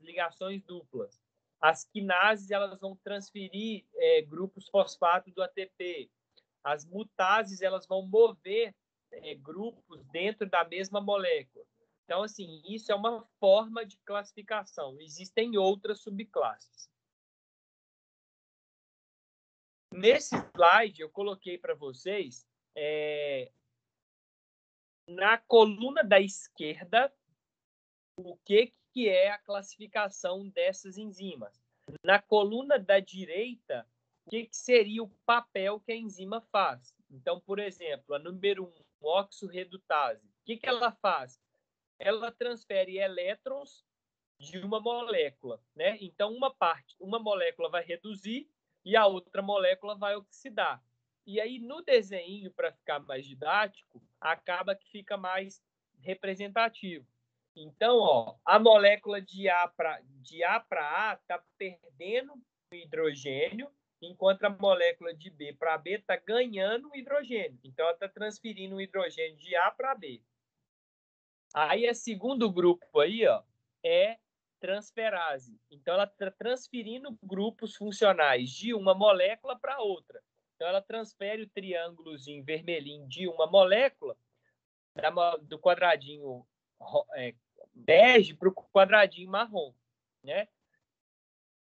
ligações duplas. As quinases elas vão transferir grupos fosfato do ATP. As mutases elas vão mover grupos dentro da mesma molécula. Então, assim, isso é uma forma de classificação. Existem outras subclasses. Nesse slide, eu coloquei para vocês, na coluna da esquerda, o que que é a classificação dessas enzimas? Na coluna da direita, o que seria o papel que a enzima faz? Então, por exemplo, a número 1, oxorredutase. O que ela faz? Ela transfere elétrons de uma molécula, né? Então, uma molécula vai reduzir e a outra molécula vai oxidar. E aí, no desenho, para ficar mais didático, acaba que fica mais representativo. Então, ó, a molécula de A para A está perdendo o hidrogênio, enquanto a molécula de B para B está ganhando o hidrogênio. Então, ela está transferindo o hidrogênio de A para B. Aí, o segundo grupo aí, ó, é transferase. Então, ela está transferindo grupos funcionais de uma molécula para outra. Então, ela transfere o triângulozinho vermelhinho de uma molécula do quadradinho bege para o quadradinho marrom, né?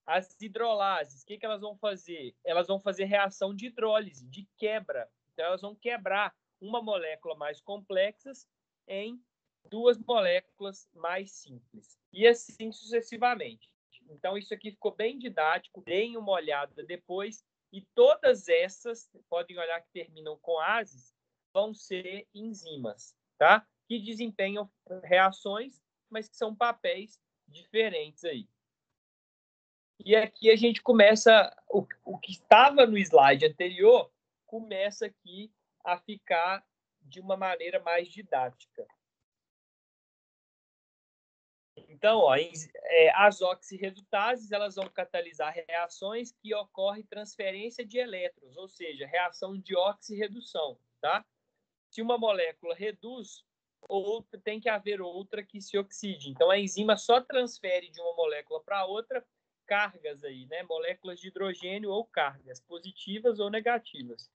As hidrolases, o que elas vão fazer? Elas vão fazer reação de hidrólise, de quebra. Então, elas vão quebrar uma molécula mais complexa em duas moléculas mais simples. E assim sucessivamente. Então, isso aqui ficou bem didático. Deem uma olhada depois. E todas essas, podem olhar que terminam com ases, vão ser enzimas, tá? Que desempenham reações, mas que são papéis diferentes aí. E aqui a gente começa, o que estava no slide anterior, começa aqui a ficar de uma maneira mais didática. Então, ó, as oxirredutases, elas vão catalisar reações que ocorrem transferência de elétrons, ou seja, reação de oxirredução, tá? Se uma molécula reduz, tem que haver outra que se oxide. Então, a enzima só transfere de uma molécula para outra cargas aí, né? Moléculas de hidrogênio ou cargas, positivas ou negativas.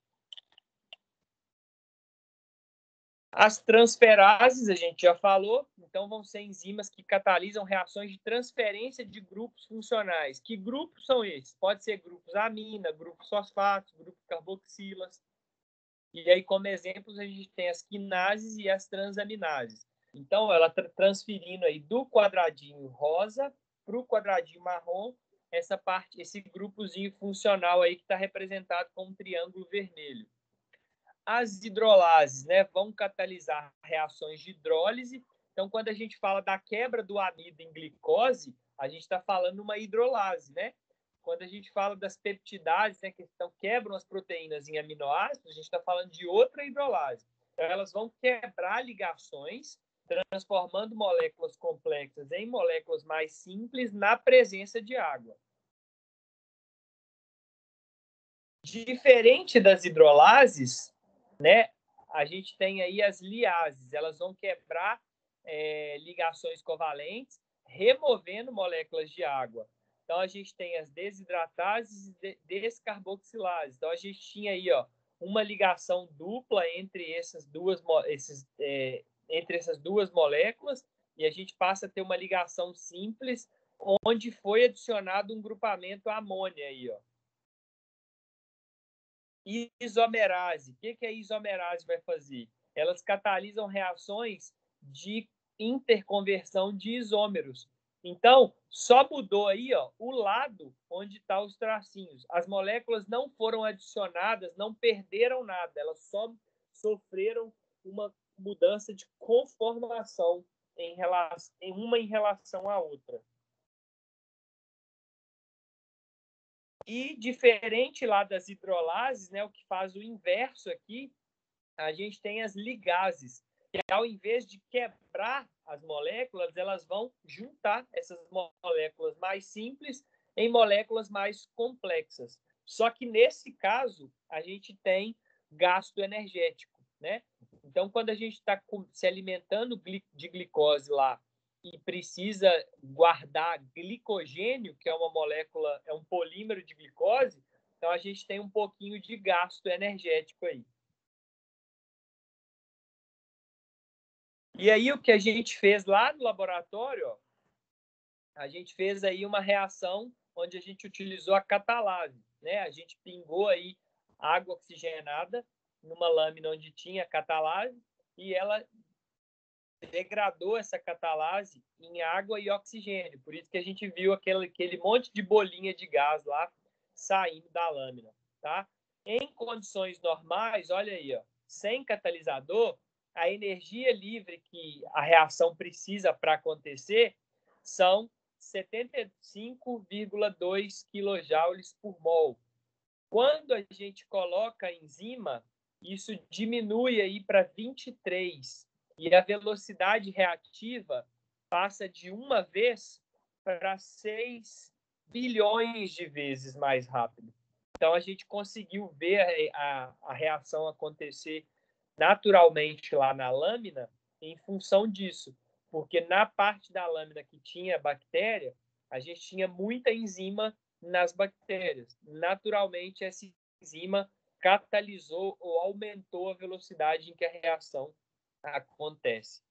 As transferases, a gente já falou, então vão ser enzimas que catalisam reações de transferência de grupos funcionais. Que grupos são esses? Pode ser grupos amina, grupos fosfatos, grupos carboxilas. E aí, como exemplos, a gente tem as quinases e as transaminases. Então, ela está transferindo aí do quadradinho rosa para o quadradinho marrom, esse grupozinho funcional aí que está representado com um triângulo vermelho. As hidrolases, né, vão catalisar reações de hidrólise. Então, quando a gente fala da quebra do amido em glicose, a gente está falando uma hidrolase, né? Quando a gente fala das peptidases, né, que quebram as proteínas em aminoácidos, a gente está falando de outra hidrolase. Então, elas vão quebrar ligações, transformando moléculas complexas em moléculas mais simples na presença de água. Diferente das hidrolases, né, a gente tem aí as liases. Elas vão quebrar ligações covalentes, removendo moléculas de água. Então, a gente tem as desidratases e descarboxilases. Então, a gente tinha aí, ó, uma ligação dupla entre essas duas moléculas, e a gente passa a ter uma ligação simples, onde foi adicionado um grupamento amônia aí, ó. Isomerase. O que a isomerase vai fazer? Elas catalisam reações de interconversão de isômeros. Então, só mudou aí, ó, o lado onde estão os tracinhos. As moléculas não foram adicionadas, não perderam nada. Elas só sofreram uma mudança de conformação em relação à outra. E diferente lá das hidrolases, né, o que faz o inverso aqui, a gente tem as ligases, que ao invés de quebrar as moléculas, elas vão juntar essas moléculas mais simples em moléculas mais complexas. Só que nesse caso, a gente tem gasto energético, né? Então, quando a gente está se alimentando de glicose lá e precisa guardar glicogênio, que é uma molécula, é um polímero de glicose, então a gente tem um pouquinho de gasto energético aí. E aí o que a gente fez lá no laboratório, ó, a gente fez aí uma reação onde a gente utilizou a catalase, né? A gente pingou aí água oxigenada numa lâmina onde tinha catalase e ela degradou essa catalase em água e oxigênio. Por isso que a gente viu aquele monte de bolinha de gás lá saindo da lâmina, tá? Em condições normais, olha aí, ó, sem catalisador, a energia livre que a reação precisa para acontecer são 75,2 kJ por mol. Quando a gente coloca a enzima, isso diminui aí para 23 e a velocidade reativa passa de uma vez para 6 bilhões de vezes mais rápido. Então, a gente conseguiu ver a reação acontecer naturalmente lá na lâmina em função disso, porque na parte da lâmina que tinha bactéria, a gente tinha muita enzima nas bactérias. Naturalmente, essa enzima catalisou ou aumentou a velocidade em que a reação acontece.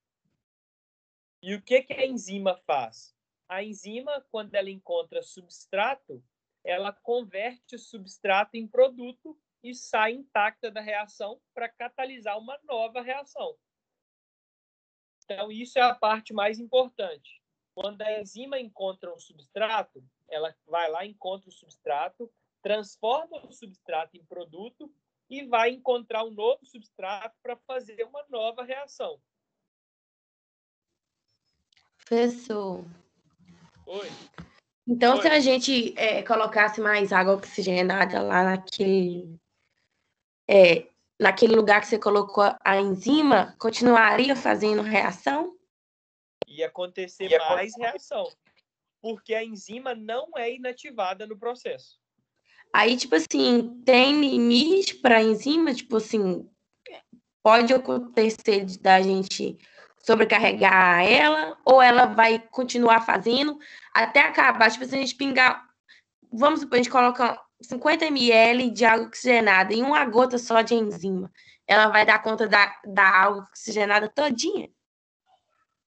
E o que a enzima faz? A enzima, quando ela encontra substrato, ela converte o substrato em produto e sai intacta da reação para catalisar uma nova reação. Então, isso é a parte mais importante. Quando a enzima encontra um substrato, ela vai lá, encontra o substrato, transforma o substrato em produto e vai encontrar um novo substrato para fazer uma nova reação. Professor. Oi. Então, se a gente colocasse mais água oxigenada lá naquele lugar que você colocou a enzima, continuaria fazendo reação? Ia acontecer mais reação, porque a enzima não é inativada no processo. Aí, tipo assim, tem limite para a enzima? Tipo assim, pode acontecer da gente sobrecarregar ela, ou ela vai continuar fazendo até acabar? Tipo, se a gente pingar, vamos supor, a gente coloca 50 ml de água oxigenada em uma gota só de enzima, ela vai dar conta da água oxigenada todinha?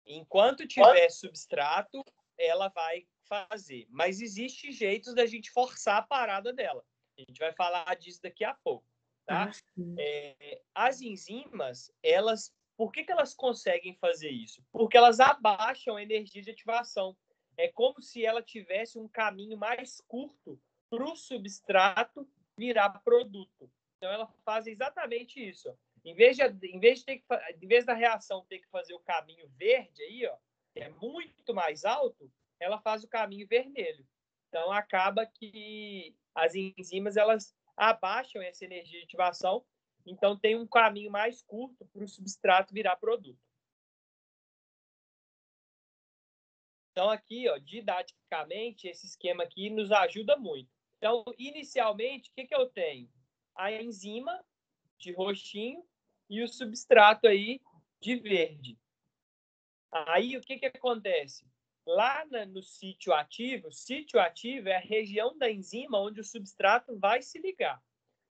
Enquanto tiver substrato, ela vai fazer. Mas existe jeitos da gente forçar a parada dela. A gente vai falar disso daqui a pouco, tá? As enzimas, por que elas conseguem fazer isso? Porque elas abaixam a energia de ativação. É como se ela tivesse um caminho mais curto para o substrato virar produto. Então, ela faz exatamente isso. Em vez da reação ter que fazer o caminho verde aí, ó, que é muito mais alto, ela faz o caminho vermelho. Então, acaba que as enzimas elas abaixam essa energia de ativação, então tem um caminho mais curto para o substrato virar produto. Então, aqui, ó, didaticamente, esse esquema aqui nos ajuda muito. Então, inicialmente, o que eu tenho? A enzima de roxinho e o substrato aí de verde. Aí, o que acontece? Lá no sítio ativo é a região da enzima onde o substrato vai se ligar.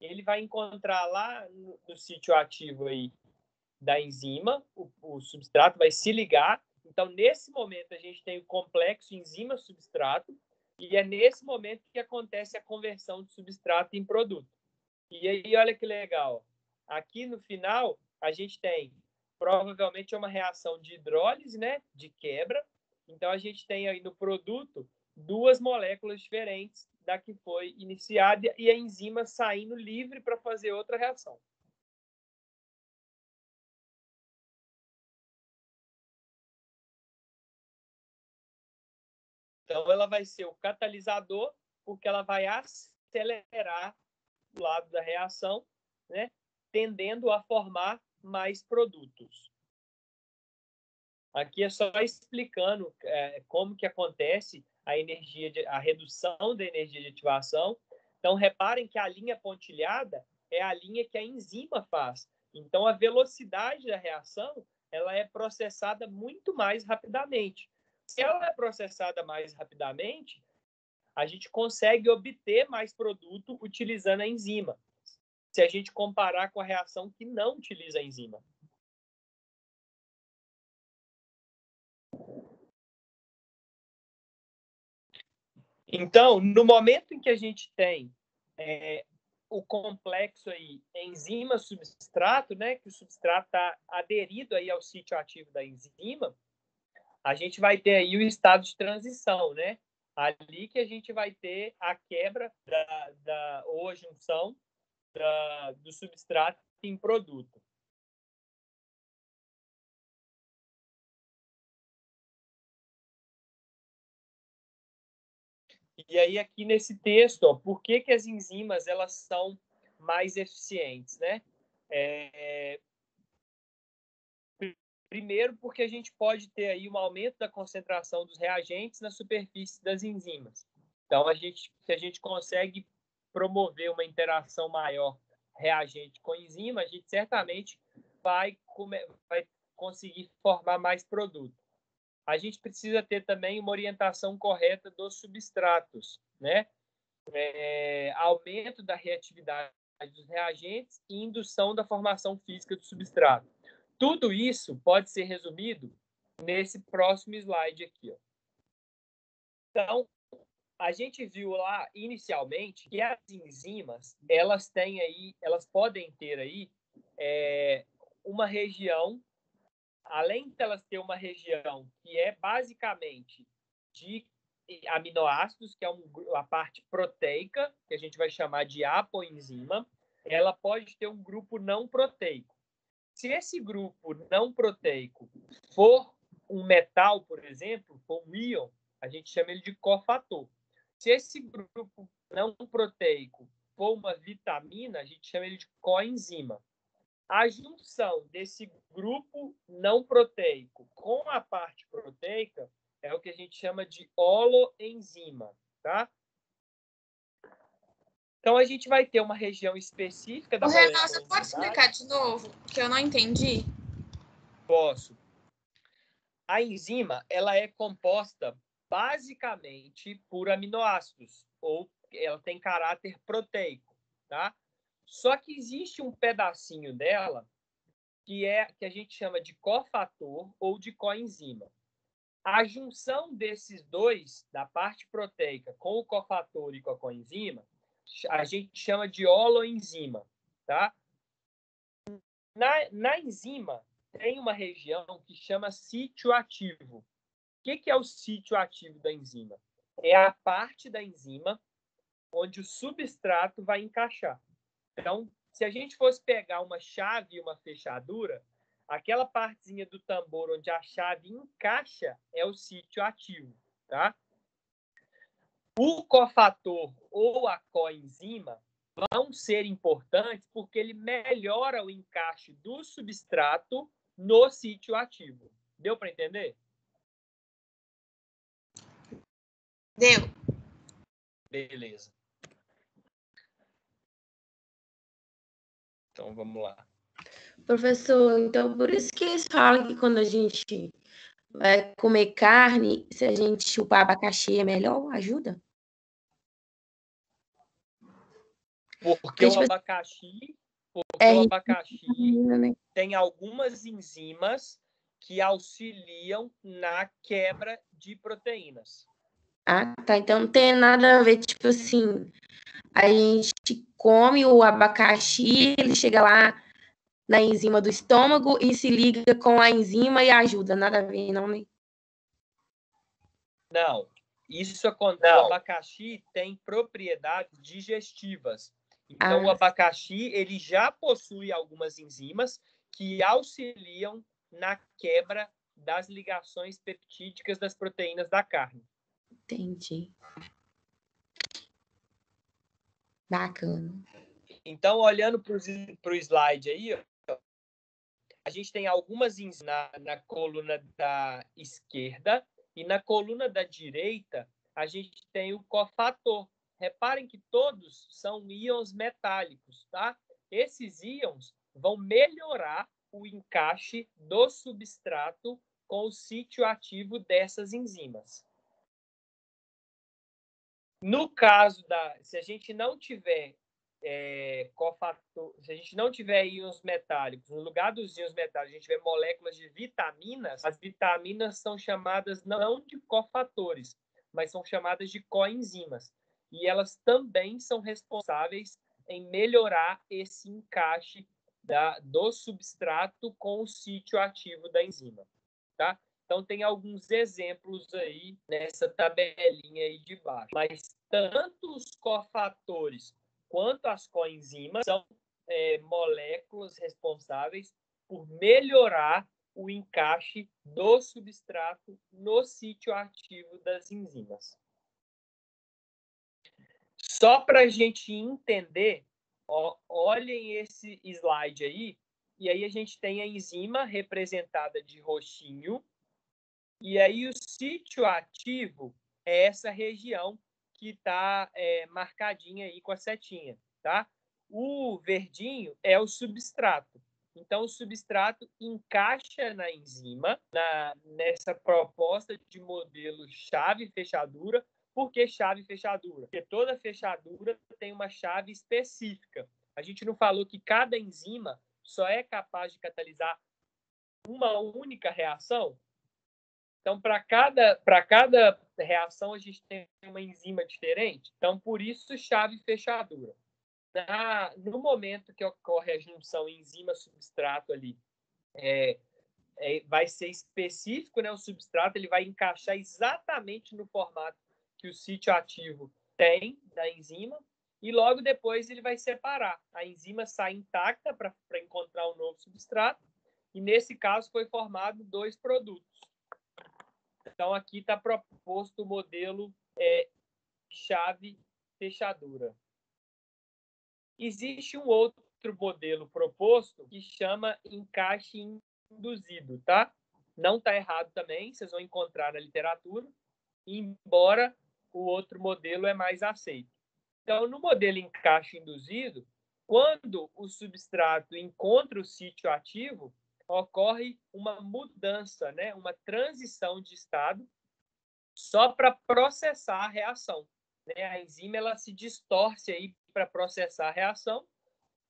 Ele vai encontrar lá no sítio ativo aí da enzima, o substrato vai se ligar. Então, nesse momento, a gente tem o complexo enzima-substrato e é nesse momento que acontece a conversão de substrato em produto. E aí, olha que legal. Aqui no final, a gente tem provavelmente uma reação de hidrólise, né, de quebra. Então, a gente tem aí no produto duas moléculas diferentes da que foi iniciada e a enzima saindo livre para fazer outra reação. Então, ela vai ser o catalisador, porque ela vai acelerar o lado da reação, né, tendendo a formar mais produtos. Aqui é só explicando como que acontece a redução da energia de ativação. Então, reparem que a linha pontilhada é a linha que a enzima faz. Então, a velocidade da reação ela é processada muito mais rapidamente. Se ela é processada mais rapidamente, a gente consegue obter mais produto utilizando a enzima, se a gente comparar com a reação que não utiliza a enzima. Então, no momento em que a gente tem o complexo aí enzima-substrato, né, que o substrato está aderido aí ao sítio ativo da enzima, a gente vai ter aí o estado de transição, né? Ali que a gente vai ter a quebra ou a junção do substrato em produto. E aí, aqui nesse texto, ó, por que as enzimas elas são mais eficientes, né? Primeiro, porque a gente pode ter aí um aumento da concentração dos reagentes na superfície das enzimas. Então, se a gente consegue promover uma interação maior reagente com enzima, a gente certamente vai conseguir formar mais produto. A gente precisa ter também uma orientação correta dos substratos, né? Aumento da reatividade dos reagentes e indução da formação física do substrato. Tudo isso pode ser resumido nesse próximo slide aqui, ó. Então, a gente viu lá inicialmente que as enzimas elas podem ter aí uma região, além de elas ter uma região que é basicamente de aminoácidos, que é a parte proteica, que a gente vai chamar de apoenzima, ela pode ter um grupo não proteico. Se esse grupo não proteico for um metal, por exemplo, for um íon, a gente chama ele de cofator. Se esse grupo não proteico for uma vitamina, a gente chama ele de coenzima. A junção desse grupo não proteico com a parte proteica é o que a gente chama de holoenzima, tá? Então, a gente vai ter uma região específica da molécula. Renan, você pode explicar de novo, que eu não entendi? Posso. A enzima, ela é composta basicamente por aminoácidos, ou ela tem caráter proteico, tá? Só que existe um pedacinho dela que a gente chama de cofator ou de coenzima. A junção desses dois, da parte proteica com o cofator e com a coenzima, a gente chama de holoenzima, tá? Na enzima, tem uma região que chama sítio ativo. O que é o sítio ativo da enzima? É a parte da enzima onde o substrato vai encaixar. Então, se a gente fosse pegar uma chave e uma fechadura, aquela partezinha do tambor onde a chave encaixa é o sítio ativo, tá? O cofator ou a coenzima vão ser importantes porque ele melhora o encaixe do substrato no sítio ativo. Deu para entender? Deu. Beleza. Então, vamos lá. Professor, então por isso que eles falam que quando a gente vai comer carne, se a gente chupar abacaxi é melhor? Ajuda? Porque o abacaxi tem algumas enzimas que auxiliam na quebra de proteínas. Ah, tá. Então não tem nada a ver, tipo assim, a gente come o abacaxi, ele chega lá na enzima do estômago e se liga com a enzima e ajuda. Nada a ver, não, né? Não. Isso acontece. O abacaxi tem propriedades digestivas. Então, o abacaxi ele já possui algumas enzimas que auxiliam na quebra das ligações peptídicas das proteínas da carne. Entendi. Bacana. Então, olhando para o slide aí, ó, a gente tem algumas enzimas na coluna da esquerda e na coluna da direita a gente tem o cofator. Reparem que todos são íons metálicos, tá? Esses íons vão melhorar o encaixe do substrato com o sítio ativo dessas enzimas. No caso se a gente não tiver cofator, se a gente não tiver íons metálicos, no lugar dos íons metálicos, a gente tiver moléculas de vitaminas, as vitaminas são chamadas não de cofatores, mas são chamadas de coenzimas. E elas também são responsáveis em melhorar esse encaixe do substrato com o sítio ativo da enzima, tá? Então, tem alguns exemplos aí nessa tabelinha aí de baixo. Mas tanto os cofatores quanto as coenzimas são moléculas responsáveis por melhorar o encaixe do substrato no sítio ativo das enzimas. Só para a gente entender, olhem esse slide aí, e aí a gente tem a enzima representada de roxinho, e aí o sítio ativo é essa região que está marcadinha aí com a setinha, tá? O verdinho é o substrato. Então, o substrato encaixa na enzima, nessa proposta de modelo chave-fechadura. Por que chave-fechadura? Porque toda fechadura tem uma chave específica. A gente não falou que cada enzima só é capaz de catalisar uma única reação? Então, para cada reação, a gente tem uma enzima diferente. Então, por isso, chave-fechadura. No momento que ocorre a junção enzima-substrato ali, vai ser específico, né? O substrato ele vai encaixar exatamente no formato que o sítio ativo tem da enzima, e logo depois ele vai separar. A enzima sai intacta para encontrar um novo substrato, e nesse caso foi formado 2 produtos. Então, aqui está proposto o modelo chave-fechadura. Existe um outro modelo proposto que chama encaixe induzido, tá? Não está errado também, vocês vão encontrar na literatura, embora o outro modelo é mais aceito. Então, no modelo encaixe induzido, quando o substrato encontra o sítio ativo, ocorre uma mudança, né? Uma transição de estado só para processar a reação. Né? A enzima ela se distorce aí para processar a reação.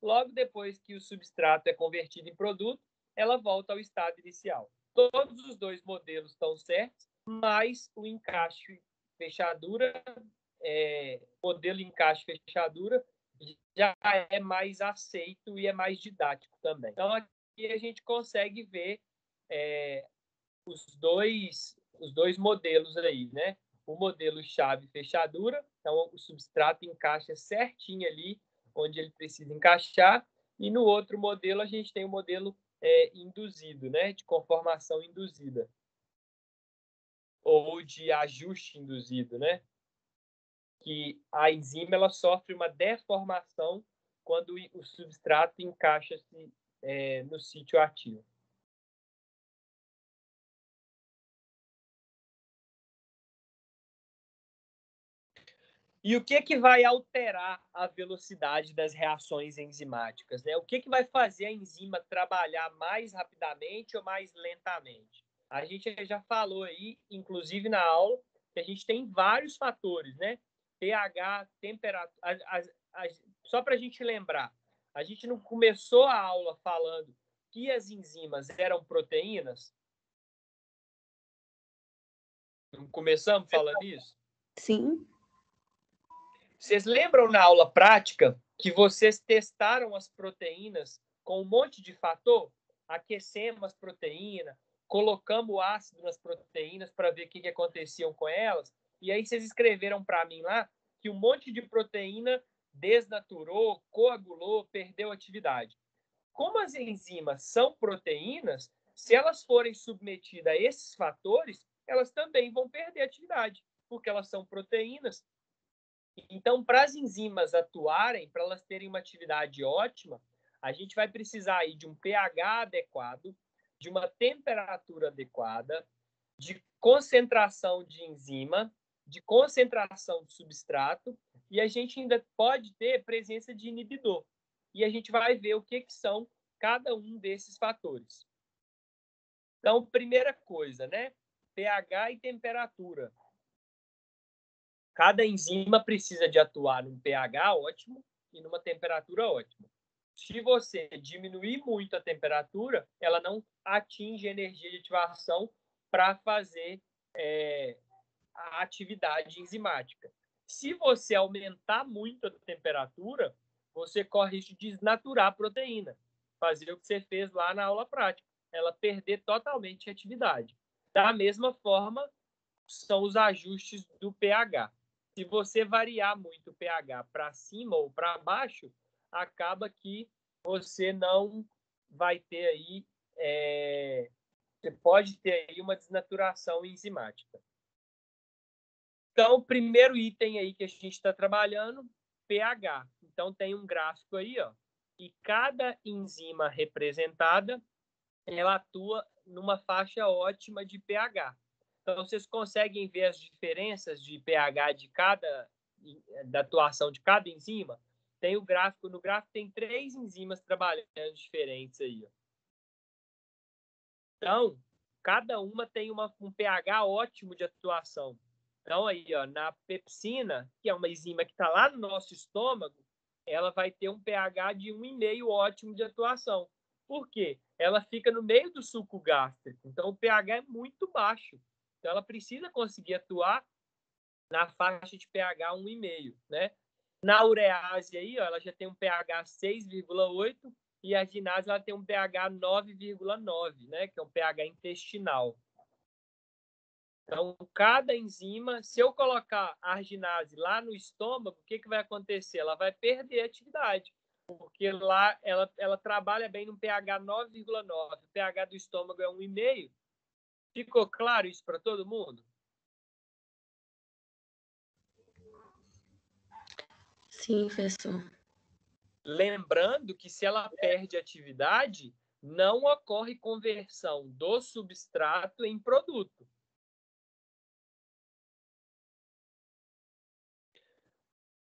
Logo depois que o substrato é convertido em produto, ela volta ao estado inicial. Todos os 2 modelos estão certos, mas o encaixe fechadura, modelo encaixe fechadura, já é mais aceito e é mais didático também. Então, aqui a gente consegue ver os dois modelos aí, né? O modelo chave fechadura, então o substrato encaixa certinho ali onde ele precisa encaixar, e no outro modelo a gente tem o modelo induzido, né? De conformação induzida ou de ajuste induzido, né? Que a enzima ela sofre uma deformação quando o substrato encaixa-se no sítio ativo. E o que vai alterar a velocidade das reações enzimáticas? Né? O que vai fazer a enzima trabalhar mais rapidamente ou mais lentamente? A gente já falou aí, inclusive na aula, que a gente tem vários fatores, né? pH, temperatura. Só para a gente lembrar, a gente não começou a aula falando que as enzimas eram proteínas? Não começamos falando isso? Sim. Vocês lembram na aula prática que vocês testaram as proteínas com um monte de fator? Aquecemos as proteínas, colocamos o ácido nas proteínas para ver o que aconteciam com elas. E aí vocês escreveram para mim lá que um monte de proteína desnaturou, coagulou, perdeu atividade. Como as enzimas são proteínas, se elas forem submetidas a esses fatores, elas também vão perder atividade, porque elas são proteínas. Então, para as enzimas atuarem, para elas terem uma atividade ótima, a gente vai precisar aí de um pH adequado, de uma temperatura adequada, de concentração de enzima, de concentração de substrato, e a gente ainda pode ter presença de inibidor. E a gente vai ver o que são cada um desses fatores. Então, primeira coisa, né? pH e temperatura. Cada enzima precisa de atuar num pH ótimo e numa temperatura ótima. Se você diminuir muito a temperatura, ela não atinge a energia de ativação para fazer a atividade enzimática. Se você aumentar muito a temperatura, você corre risco de desnaturar a proteína, fazer o que você fez lá na aula prática, ela perder totalmente a atividade. Da mesma forma, são os ajustes do pH. Se você variar muito o pH para cima ou para baixo, acaba que você não vai ter aí, você pode ter aí uma desnaturação enzimática. Então, o primeiro item aí que a gente está trabalhando, pH. Então, tem um gráfico aí, ó, e cada enzima representada, ela atua numa faixa ótima de pH. Então, vocês conseguem ver as diferenças de pH da atuação de cada enzima? Tem o gráfico, no gráfico tem 3 enzimas trabalhando diferentes aí, ó. Então, cada uma tem um pH ótimo de atuação. Então, aí, ó, na pepsina, que é uma enzima que está lá no nosso estômago, ela vai ter um pH de 1,5 ótimo de atuação. Por quê? Ela fica no meio do suco gástrico, então o pH é muito baixo. Então, ela precisa conseguir atuar na faixa de pH 1,5, né? Na urease, aí, ó, ela já tem um pH 6,8 e a ginase ela tem um pH 9,9, né? Que é um pH intestinal. Então, cada enzima, se eu colocar a arginase lá no estômago, o que vai acontecer? Ela vai perder a atividade, porque lá ela trabalha bem no pH 9,9. O pH do estômago é 1,5. Ficou claro isso para todo mundo? Sim, professor. Lembrando que se ela perde atividade, não ocorre conversão do substrato em produto.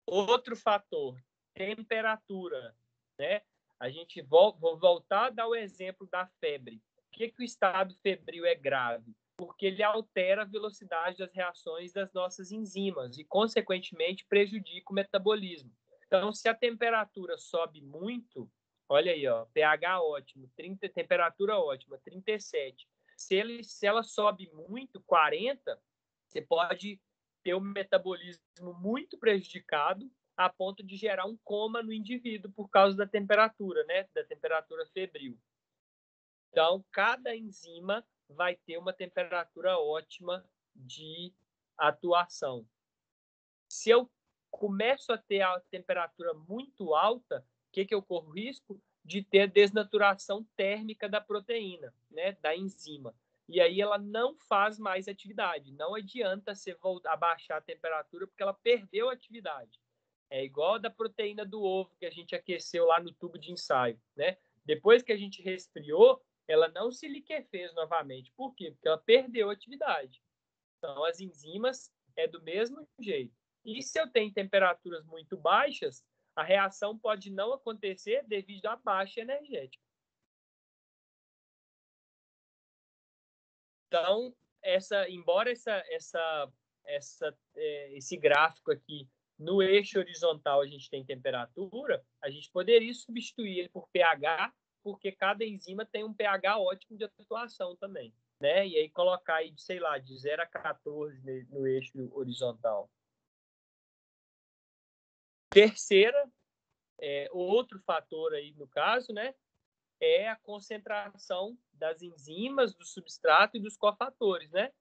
Outro fator, temperatura, né? A gente vou voltar a dar o exemplo da febre. Por que o estado febril é grave? Porque ele altera a velocidade das reações das nossas enzimas e, consequentemente, prejudica o metabolismo. Então, se a temperatura sobe muito, olha aí, ó, pH ótimo, temperatura ótima, 37. Se ela sobe muito, 40, você pode ter um metabolismo muito prejudicado a ponto de gerar um coma no indivíduo por causa da temperatura, né? Da temperatura febril. Então, cada enzima vai ter uma temperatura ótima de atuação. Se eu começo a ter a temperatura muito alta, o que eu corro risco? De ter desnaturação térmica da proteína, né? Da enzima. E aí ela não faz mais atividade. Não adianta você abaixar a temperatura porque ela perdeu a atividade. É igual a da proteína do ovo que a gente aqueceu lá no tubo de ensaio, né? Depois que a gente resfriou, ela não se liquefez novamente. Por quê? Porque ela perdeu a atividade. Então, as enzimas é do mesmo jeito. E se eu tenho temperaturas muito baixas, a reação pode não acontecer devido à baixa energética. Então, embora esse gráfico aqui, no eixo horizontal a gente tem temperatura, a gente poderia substituir ele por pH, porque cada enzima tem um pH ótimo de atuação também, né? E aí colocar aí, sei lá, de 0 a 14 no eixo horizontal. Terceira, outro fator aí no caso, né? É a concentração das enzimas, do substrato e dos cofatores, né?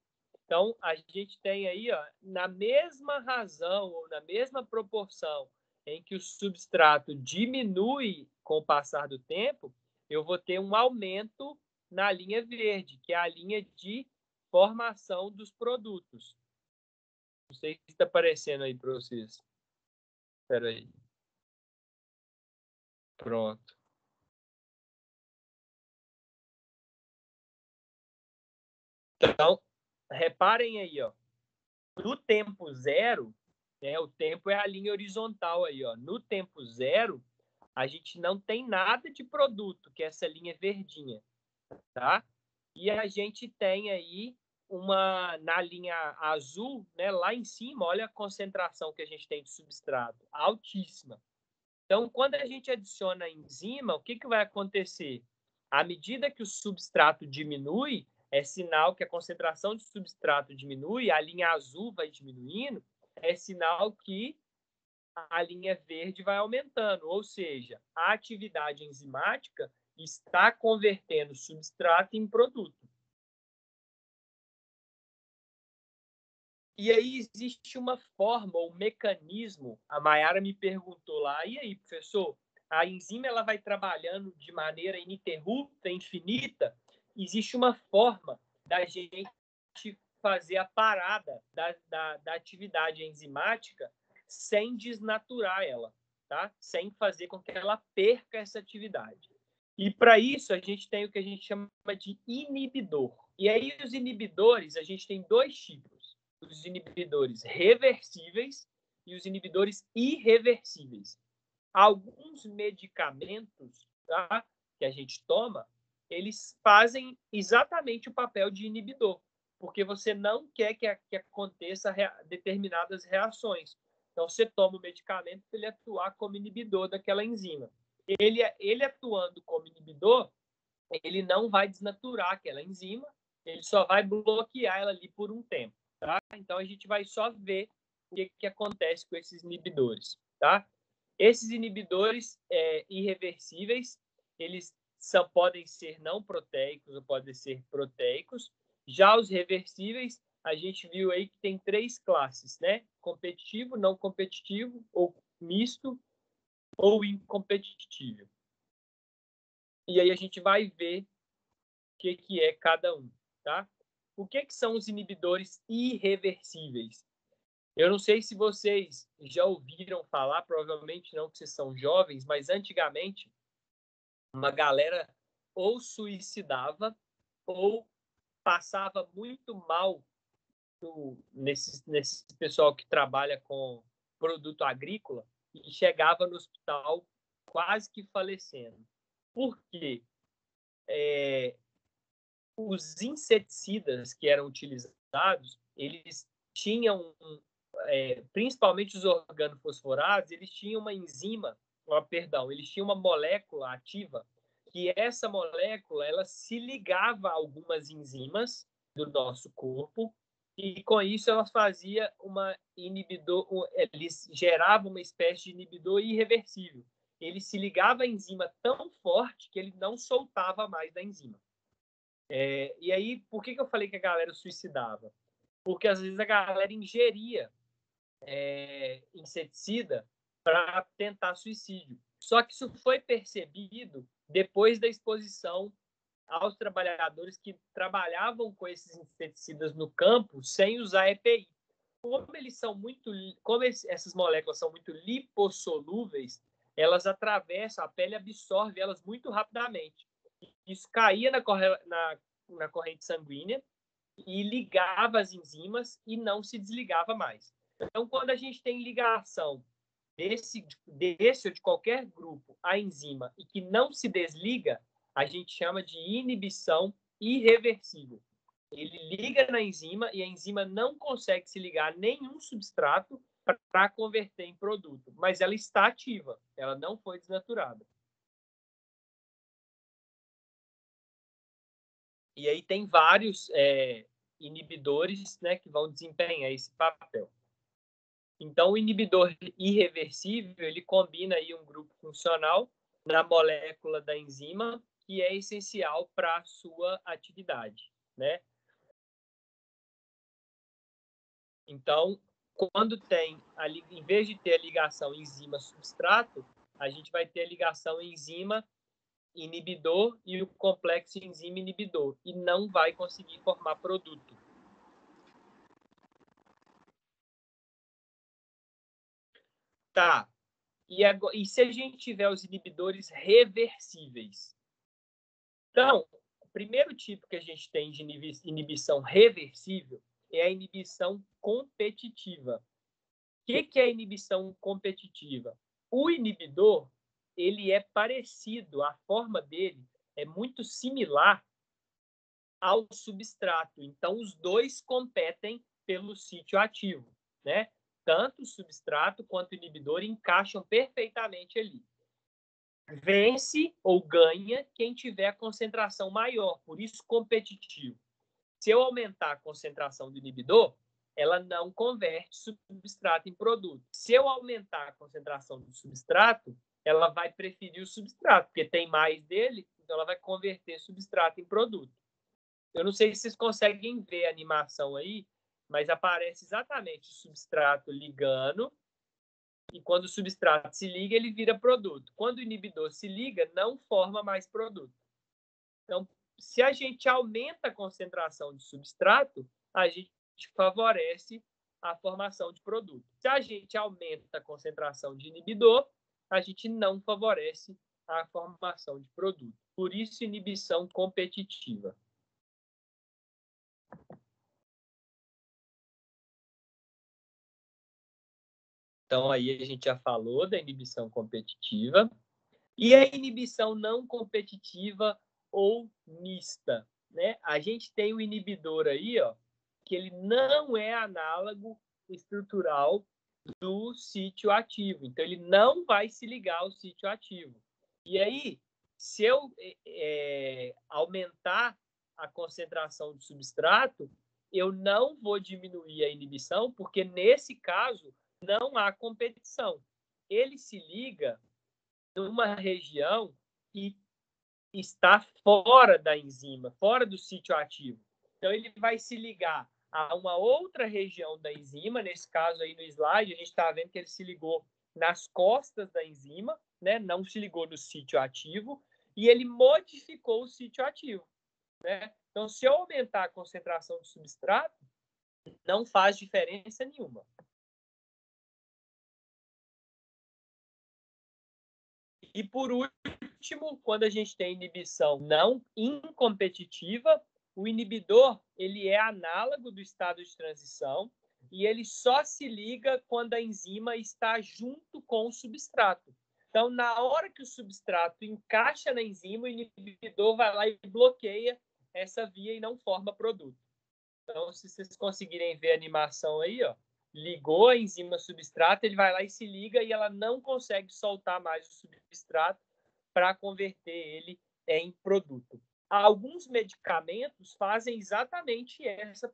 Então, a gente tem aí, ó, na mesma razão ou na mesma proporção em que o substrato diminui com o passar do tempo, eu vou ter um aumento na linha verde, que é a linha de formação dos produtos. Não sei se está aparecendo aí para vocês. Espera aí. Pronto. Então, reparem aí, ó. No tempo zero, né, o tempo é a linha horizontal aí, ó. No tempo zero, a gente não tem nada de produto, que é essa linha verdinha, tá? E a gente tem aí na linha azul, né, lá em cima, olha a concentração que a gente tem de substrato, altíssima. Então, quando a gente adiciona a enzima, o que vai acontecer? À medida que o substrato diminui, é sinal que a concentração de substrato diminui, a linha azul vai diminuindo, é sinal que a linha verde vai aumentando, ou seja, a atividade enzimática está convertendo substrato em produto. E aí existe uma forma, um mecanismo, a Mayara me perguntou lá, e aí, professor, a enzima ela vai trabalhando de maneira ininterrupta, infinita? Existe uma forma da gente fazer a parada da atividade enzimática sem desnaturar ela, tá? Sem fazer com que ela perca essa atividade. E para isso a gente tem o que a gente chama de inibidor. E aí os inibidores, a gente tem dois tipos: os inibidores reversíveis e os inibidores irreversíveis. Alguns medicamentos, tá, que a gente toma, eles fazem exatamente o papel de inibidor, porque você não quer que aconteça determinadas reações. Então, você toma o medicamento para ele atuar como inibidor daquela enzima. Ele atuando como inibidor, ele não vai desnaturar aquela enzima, ele só vai bloquear ela ali por um tempo. Tá? Então, a gente vai só ver o que acontece com esses inibidores. Tá? Esses inibidores irreversíveis, eles podem ser não proteicos ou podem ser proteicos. Já os reversíveis, a gente viu aí que tem 3 classes, né? Competitivo, não competitivo, ou misto, ou incompetitivo. E aí a gente vai ver o que é cada um, tá? O que são os inibidores irreversíveis? Eu não sei se vocês já ouviram falar, provavelmente não, que vocês são jovens, mas antigamente uma galera ou suicidava ou passava muito mal nesse pessoal que trabalha com produto agrícola e chegava no hospital quase que falecendo. Por quê? Os inseticidas que eram utilizados, eles tinham, principalmente os organofosforados, eles tinham uma enzima, eles tinham uma molécula ativa, que essa molécula ela se ligava a algumas enzimas do nosso corpo, e com isso ela fazia eles geravam uma espécie de inibidor irreversível. Ele se ligava à enzima tão forte que ele não soltava mais da enzima. E aí, por que eu falei que a galera suicidava? Porque às vezes a galera ingeria inseticida para tentar suicídio. Só que isso foi percebido depois da exposição aos trabalhadores que trabalhavam com esses inseticidas no campo sem usar EPI. Como essas moléculas são muito lipossolúveis, elas atravessam, a pele absorve elas muito rapidamente. Isso caía na corrente sanguínea e ligava as enzimas e não se desligava mais. Então, quando a gente tem ligação desse ou de qualquer grupo à enzima e que não se desliga, a gente chama de inibição irreversível. Ele liga na enzima e a enzima não consegue se ligar a nenhum substrato para converter em produto, mas ela está ativa, ela não foi desnaturada. E aí tem vários inibidores, né, que vão desempenhar esse papel. Então, o inibidor irreversível, ele combina aí um grupo funcional na molécula da enzima, que é essencial para a sua atividade, né? Então, quando tem, em vez de ter a ligação enzima-substrato, a gente vai ter a ligação enzima-inibidor e o complexo enzima-inibidor, e não vai conseguir formar produto. Tá. E se a gente tiver os inibidores reversíveis? Então, o primeiro tipo que a gente tem de inibição reversível é a inibição competitiva. O que é a inibição competitiva? O inibidor, ele é parecido, a forma dele é muito similar ao substrato. Então, os dois competem pelo sítio ativo, né? Tanto o substrato quanto o inibidor encaixam perfeitamente ali. Vence ou ganha quem tiver a concentração maior, por isso competitivo. Se eu aumentar a concentração do inibidor, ela não converte substrato em produto. Se eu aumentar a concentração do substrato, ela vai preferir o substrato, porque tem mais dele, então ela vai converter substrato em produto. Eu não sei se vocês conseguem ver a animação aí, mas aparece exatamente o substrato ligando, e quando o substrato se liga, ele vira produto. Quando o inibidor se liga, não forma mais produto. Então, se a gente aumenta a concentração de substrato, a gente favorece a formação de produto. Se a gente aumenta a concentração de inibidor, a gente não favorece a formação de produto. Por isso, inibição competitiva. Então, aí a gente já falou da inibição competitiva. E a inibição não competitiva ou mista, né? A gente tem o inibidor aí, ó, que ele não é análogo estrutural do sítio ativo. Então, ele não vai se ligar ao sítio ativo. E aí, se eu aumentar a concentração de substrato, eu não vou diminuir a inibição, porque nesse caso não há competição. Ele se liga numa região que está fora da enzima, fora do sítio ativo. Então, ele vai se ligar a uma outra região da enzima. Nesse caso aí no slide, a gente está vendo que ele se ligou nas costas da enzima, né? Não se ligou no sítio ativo, e ele modificou o sítio ativo, né? Então, se eu aumentar a concentração de substrato, não faz diferença nenhuma. E, por último, quando a gente tem inibição não incompetitiva, o inibidor ele é análogo do estado de transição e ele só se liga quando a enzima está junto com o substrato. Então, na hora que o substrato encaixa na enzima, o inibidor vai lá e bloqueia essa via e não forma produto. Então, se vocês conseguirem ver a animação aí, ó, ligou a enzima substrato, ele vai lá e se liga e ela não consegue soltar mais o substrato para converter ele em produto. Alguns medicamentos fazem exatamente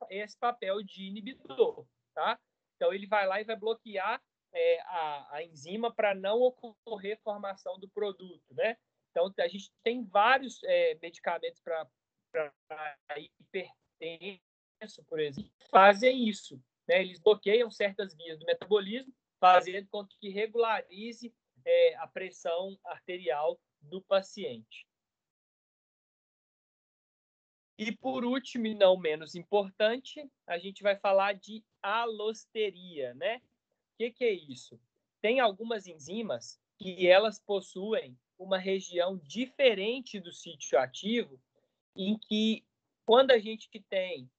esse papel de inibidor, tá? Então, ele vai lá e vai bloquear a enzima para não ocorrer formação do produto, né? Então, a gente tem vários medicamentos para hipertensão, por exemplo, fazem isso, né? Eles bloqueiam certas vias do metabolismo, fazendo com que regularize a pressão arterial do paciente. E, por último, e não menos importante, a gente vai falar de alosteria, né? O que é isso? Tem algumas enzimas que elas possuem uma região diferente do sítio ativo, em que, quando a gente tem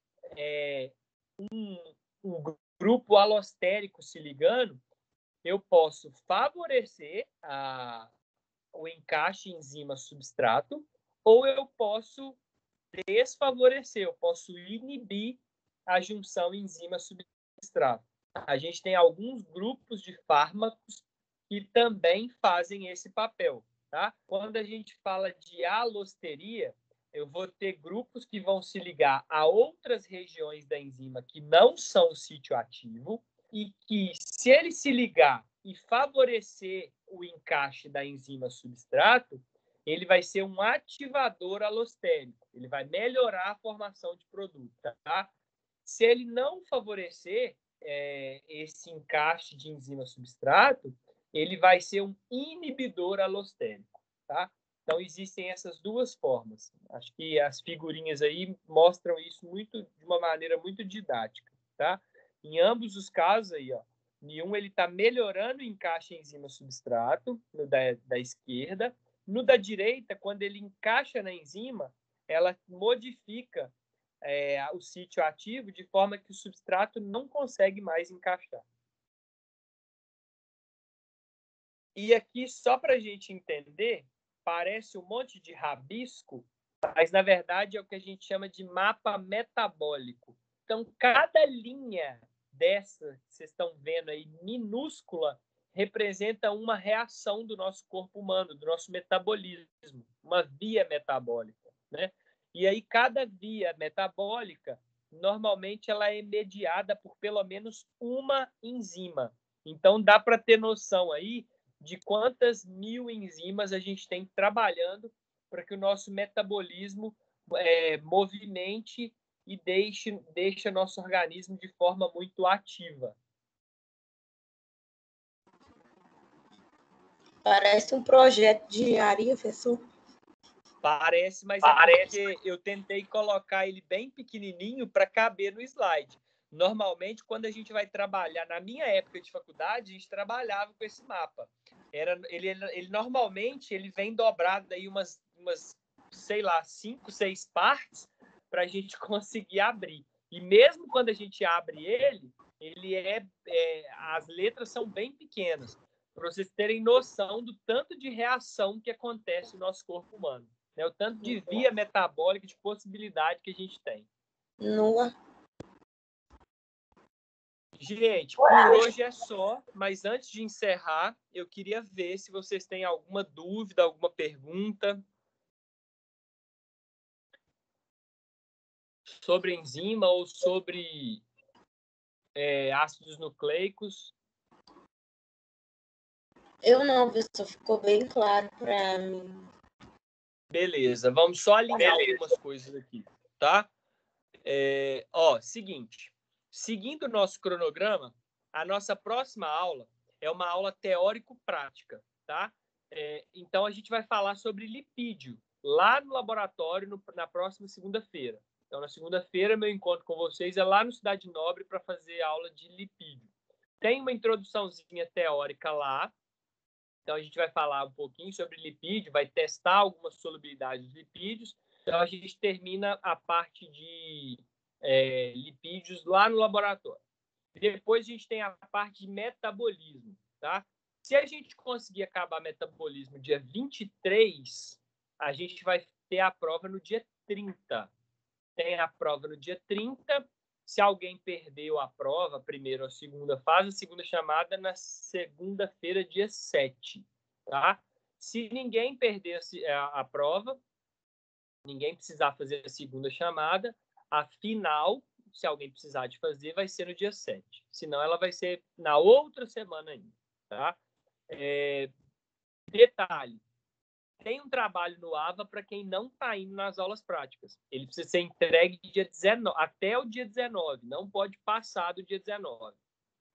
um grupo alostérico se ligando, eu posso favorecer o encaixe enzima-substrato ou eu posso desfavorecer, eu posso inibir a junção enzima-substrato. A gente tem alguns grupos de fármacos que também fazem esse papel, tá? Quando a gente fala de alosteria, eu vou ter grupos que vão se ligar a outras regiões da enzima que não são o sítio ativo e que, se ele se ligar e favorecer o encaixe da enzima substrato, ele vai ser um ativador alostérico. Ele vai melhorar a formação de produto, tá? Se ele não favorecer esse encaixe de enzima substrato, ele vai ser um inibidor alostérico, tá? Então, existem essas duas formas. Acho que as figurinhas aí mostram isso de uma maneira muito didática, tá? Em ambos os casos aí, ó, em um ele está melhorando o encaixe enzima-substrato, no da esquerda. No da direita, quando ele encaixa na enzima, ela modifica o sítio ativo de forma que o substrato não consegue mais encaixar. E aqui, só para a gente entender, parece um monte de rabisco, mas, na verdade, é o que a gente chama de mapa metabólico. Então, cada linha dessa que vocês estão vendo aí, minúscula, representa uma reação do nosso corpo humano, do nosso metabolismo, uma via metabólica, né? E aí, cada via metabólica, normalmente ela é mediada por pelo menos uma enzima. Então, dá para ter noção aí de quantas mil enzimas a gente tem trabalhando para que o nosso metabolismo movimente e deixe nosso organismo de forma muito ativa. Parece um projeto de engenharia, professor. Parece, mas é porque eu tentei colocar ele bem pequenininho para caber no slide. Normalmente, quando a gente vai trabalhar, na minha época de faculdade, a gente trabalhava com esse mapa. Ele normalmente ele vem dobrado aí umas, sei lá, 5, 6 partes para a gente conseguir abrir. E mesmo quando a gente abre ele as letras são bem pequenas, para vocês terem noção do tanto de reação que acontece no nosso corpo humano. O tanto de via metabólica, de possibilidade que a gente tem. Nua. Gente, por hoje é só, mas antes de encerrar, eu queria ver se vocês têm alguma dúvida, alguma pergunta sobre enzima ou sobre ácidos nucleicos. Eu não, professor, ficou bem claro para mim. Beleza, vamos só alinhar algumas coisas aqui, tá? Seguinte, seguindo o nosso cronograma, a nossa próxima aula é uma aula teórico-prática, tá? Então, a gente vai falar sobre lipídio lá no laboratório na próxima segunda-feira. Então, na segunda-feira, meu encontro com vocês é lá no Cidade Nobre para fazer aula de lipídio. Tem uma introduçãozinha teórica lá. Então, a gente vai falar um pouquinho sobre lipídio, vai testar algumas solubilidades de lipídios. Então, a gente termina a parte de lipídios lá no laboratório. Depois, a gente tem a parte de metabolismo, tá? Se a gente conseguir acabar metabolismo dia 23, a gente vai ter a prova no dia 30. Tem a prova no dia 30. Se alguém perdeu a prova, a primeira ou a segunda, faz a segunda chamada na segunda-feira, dia 7. Tá? Se ninguém perder a prova, ninguém precisar fazer a segunda chamada, a final, se alguém precisar de fazer, vai ser no dia 7. Senão, ela vai ser na outra semana ainda. Tá? Detalhe. Tem um trabalho no AVA para quem não está indo nas aulas práticas. Ele precisa ser entregue até o dia 19, não pode passar do dia 19.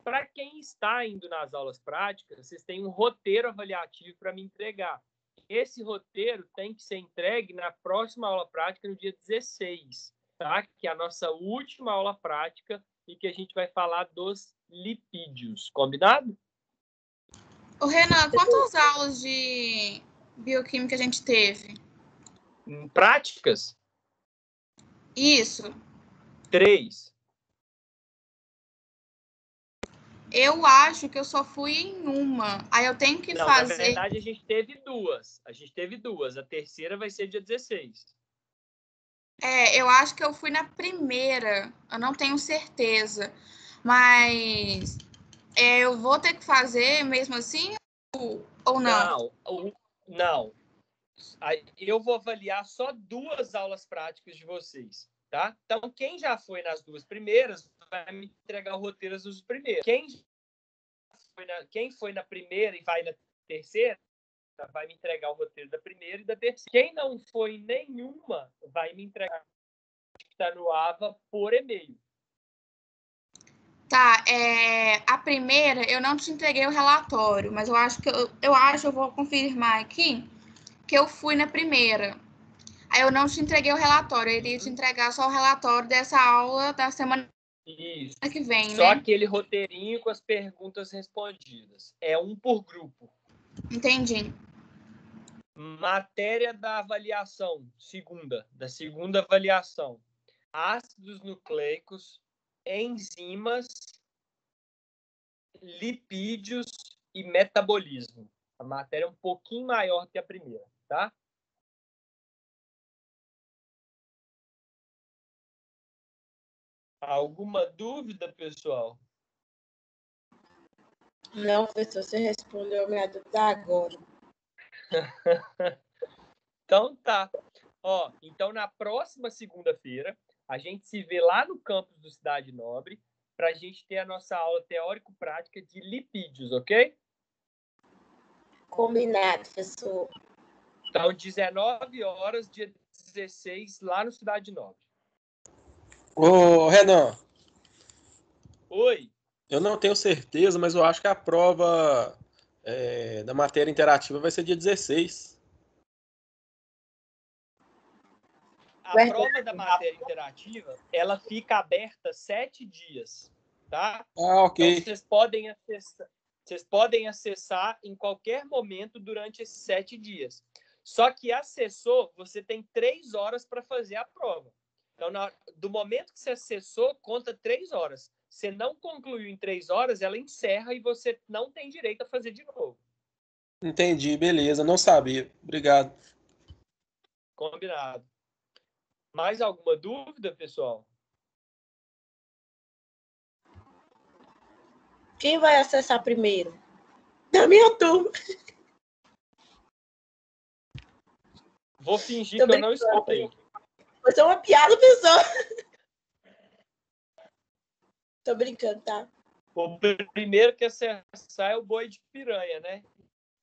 Para quem está indo nas aulas práticas, vocês têm um roteiro avaliativo para me entregar. Esse roteiro tem que ser entregue na próxima aula prática, no dia 16, tá? Que é a nossa última aula prática e que a gente vai falar dos lipídios. Combinado? Ô, Renan, quantas aulas de bioquímica a gente teve? Práticas? Isso. 3. Eu acho que eu só fui em uma. Aí eu tenho que fazer... Na verdade, a gente teve duas. A terceira vai ser dia 16. Eu acho que eu fui na primeira. Eu não tenho certeza. Mas eu vou ter que fazer mesmo assim ou não? Não. Eu vou avaliar só 2 aulas práticas de vocês, tá? Então, quem já foi nas 2 primeiras vai me entregar o roteiro das 2 primeiras. Quem foi na primeira e vai na terceira vai me entregar o roteiro da primeira e da terceira. Quem não foi em nenhuma vai me entregar o que está no AVA por e-mail. Tá, a primeira eu não te entreguei o relatório, mas eu vou confirmar aqui que eu fui na primeira. Aí eu não te entreguei o relatório, eu iria te entregar só o relatório dessa aula da semana que vem, só aquele roteirinho com as perguntas respondidas. É um por grupo. Entendi. Matéria da avaliação, da segunda avaliação. Ácidos nucleicos, enzimas, lipídios e metabolismo. A matéria é um pouquinho maior que a primeira, tá? Alguma dúvida, pessoal? Não, professor, você respondeu a minha dúvida agora. Então tá. Então na próxima segunda-feira A gente se vê lá no campus do Cidade Nobre para a gente ter a nossa aula teórico-prática de lipídios, ok? Combinado, professor. Então, 19 horas, dia 16, lá no Cidade Nobre. Ô, Renan, Oi. eu não tenho certeza, mas eu acho que a prova da matéria interativa vai ser dia 16. A prova da matéria interativa, ela fica aberta 7 dias, tá? Ah, ok. Então, vocês podem acessar em qualquer momento durante esses 7 dias. Só que acessou, você tem 3 horas para fazer a prova. Então, do momento que você acessou, conta 3 horas. Você não concluiu em 3 horas, ela encerra e você não tem direito a fazer de novo. Entendi, beleza. Não sabia. Obrigado. Combinado. Mais alguma dúvida, pessoal? Quem vai acessar primeiro? Da minha turma. Vou fingir que eu não escutei. Vai ser uma piada, pessoal. Tô brincando, tá? O primeiro que acessar é o boi de piranha, né?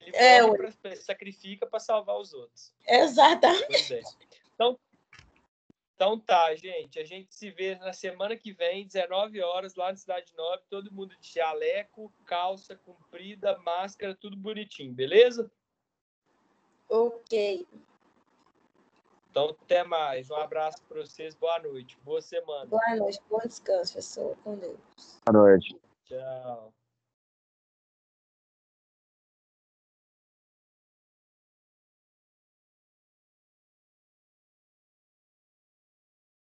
Ele sacrifica para salvar os outros. Exatamente. Pois é. Então tá, gente. A gente se vê na semana que vem, 19 horas, lá na Cidade Nova. Todo mundo de jaleco, calça comprida, máscara, tudo bonitinho, beleza? Ok. Então, até mais. Um abraço para vocês. Boa noite. Boa semana. Boa noite. Bom descanso, pessoal. Com Deus. Boa noite. Tchau.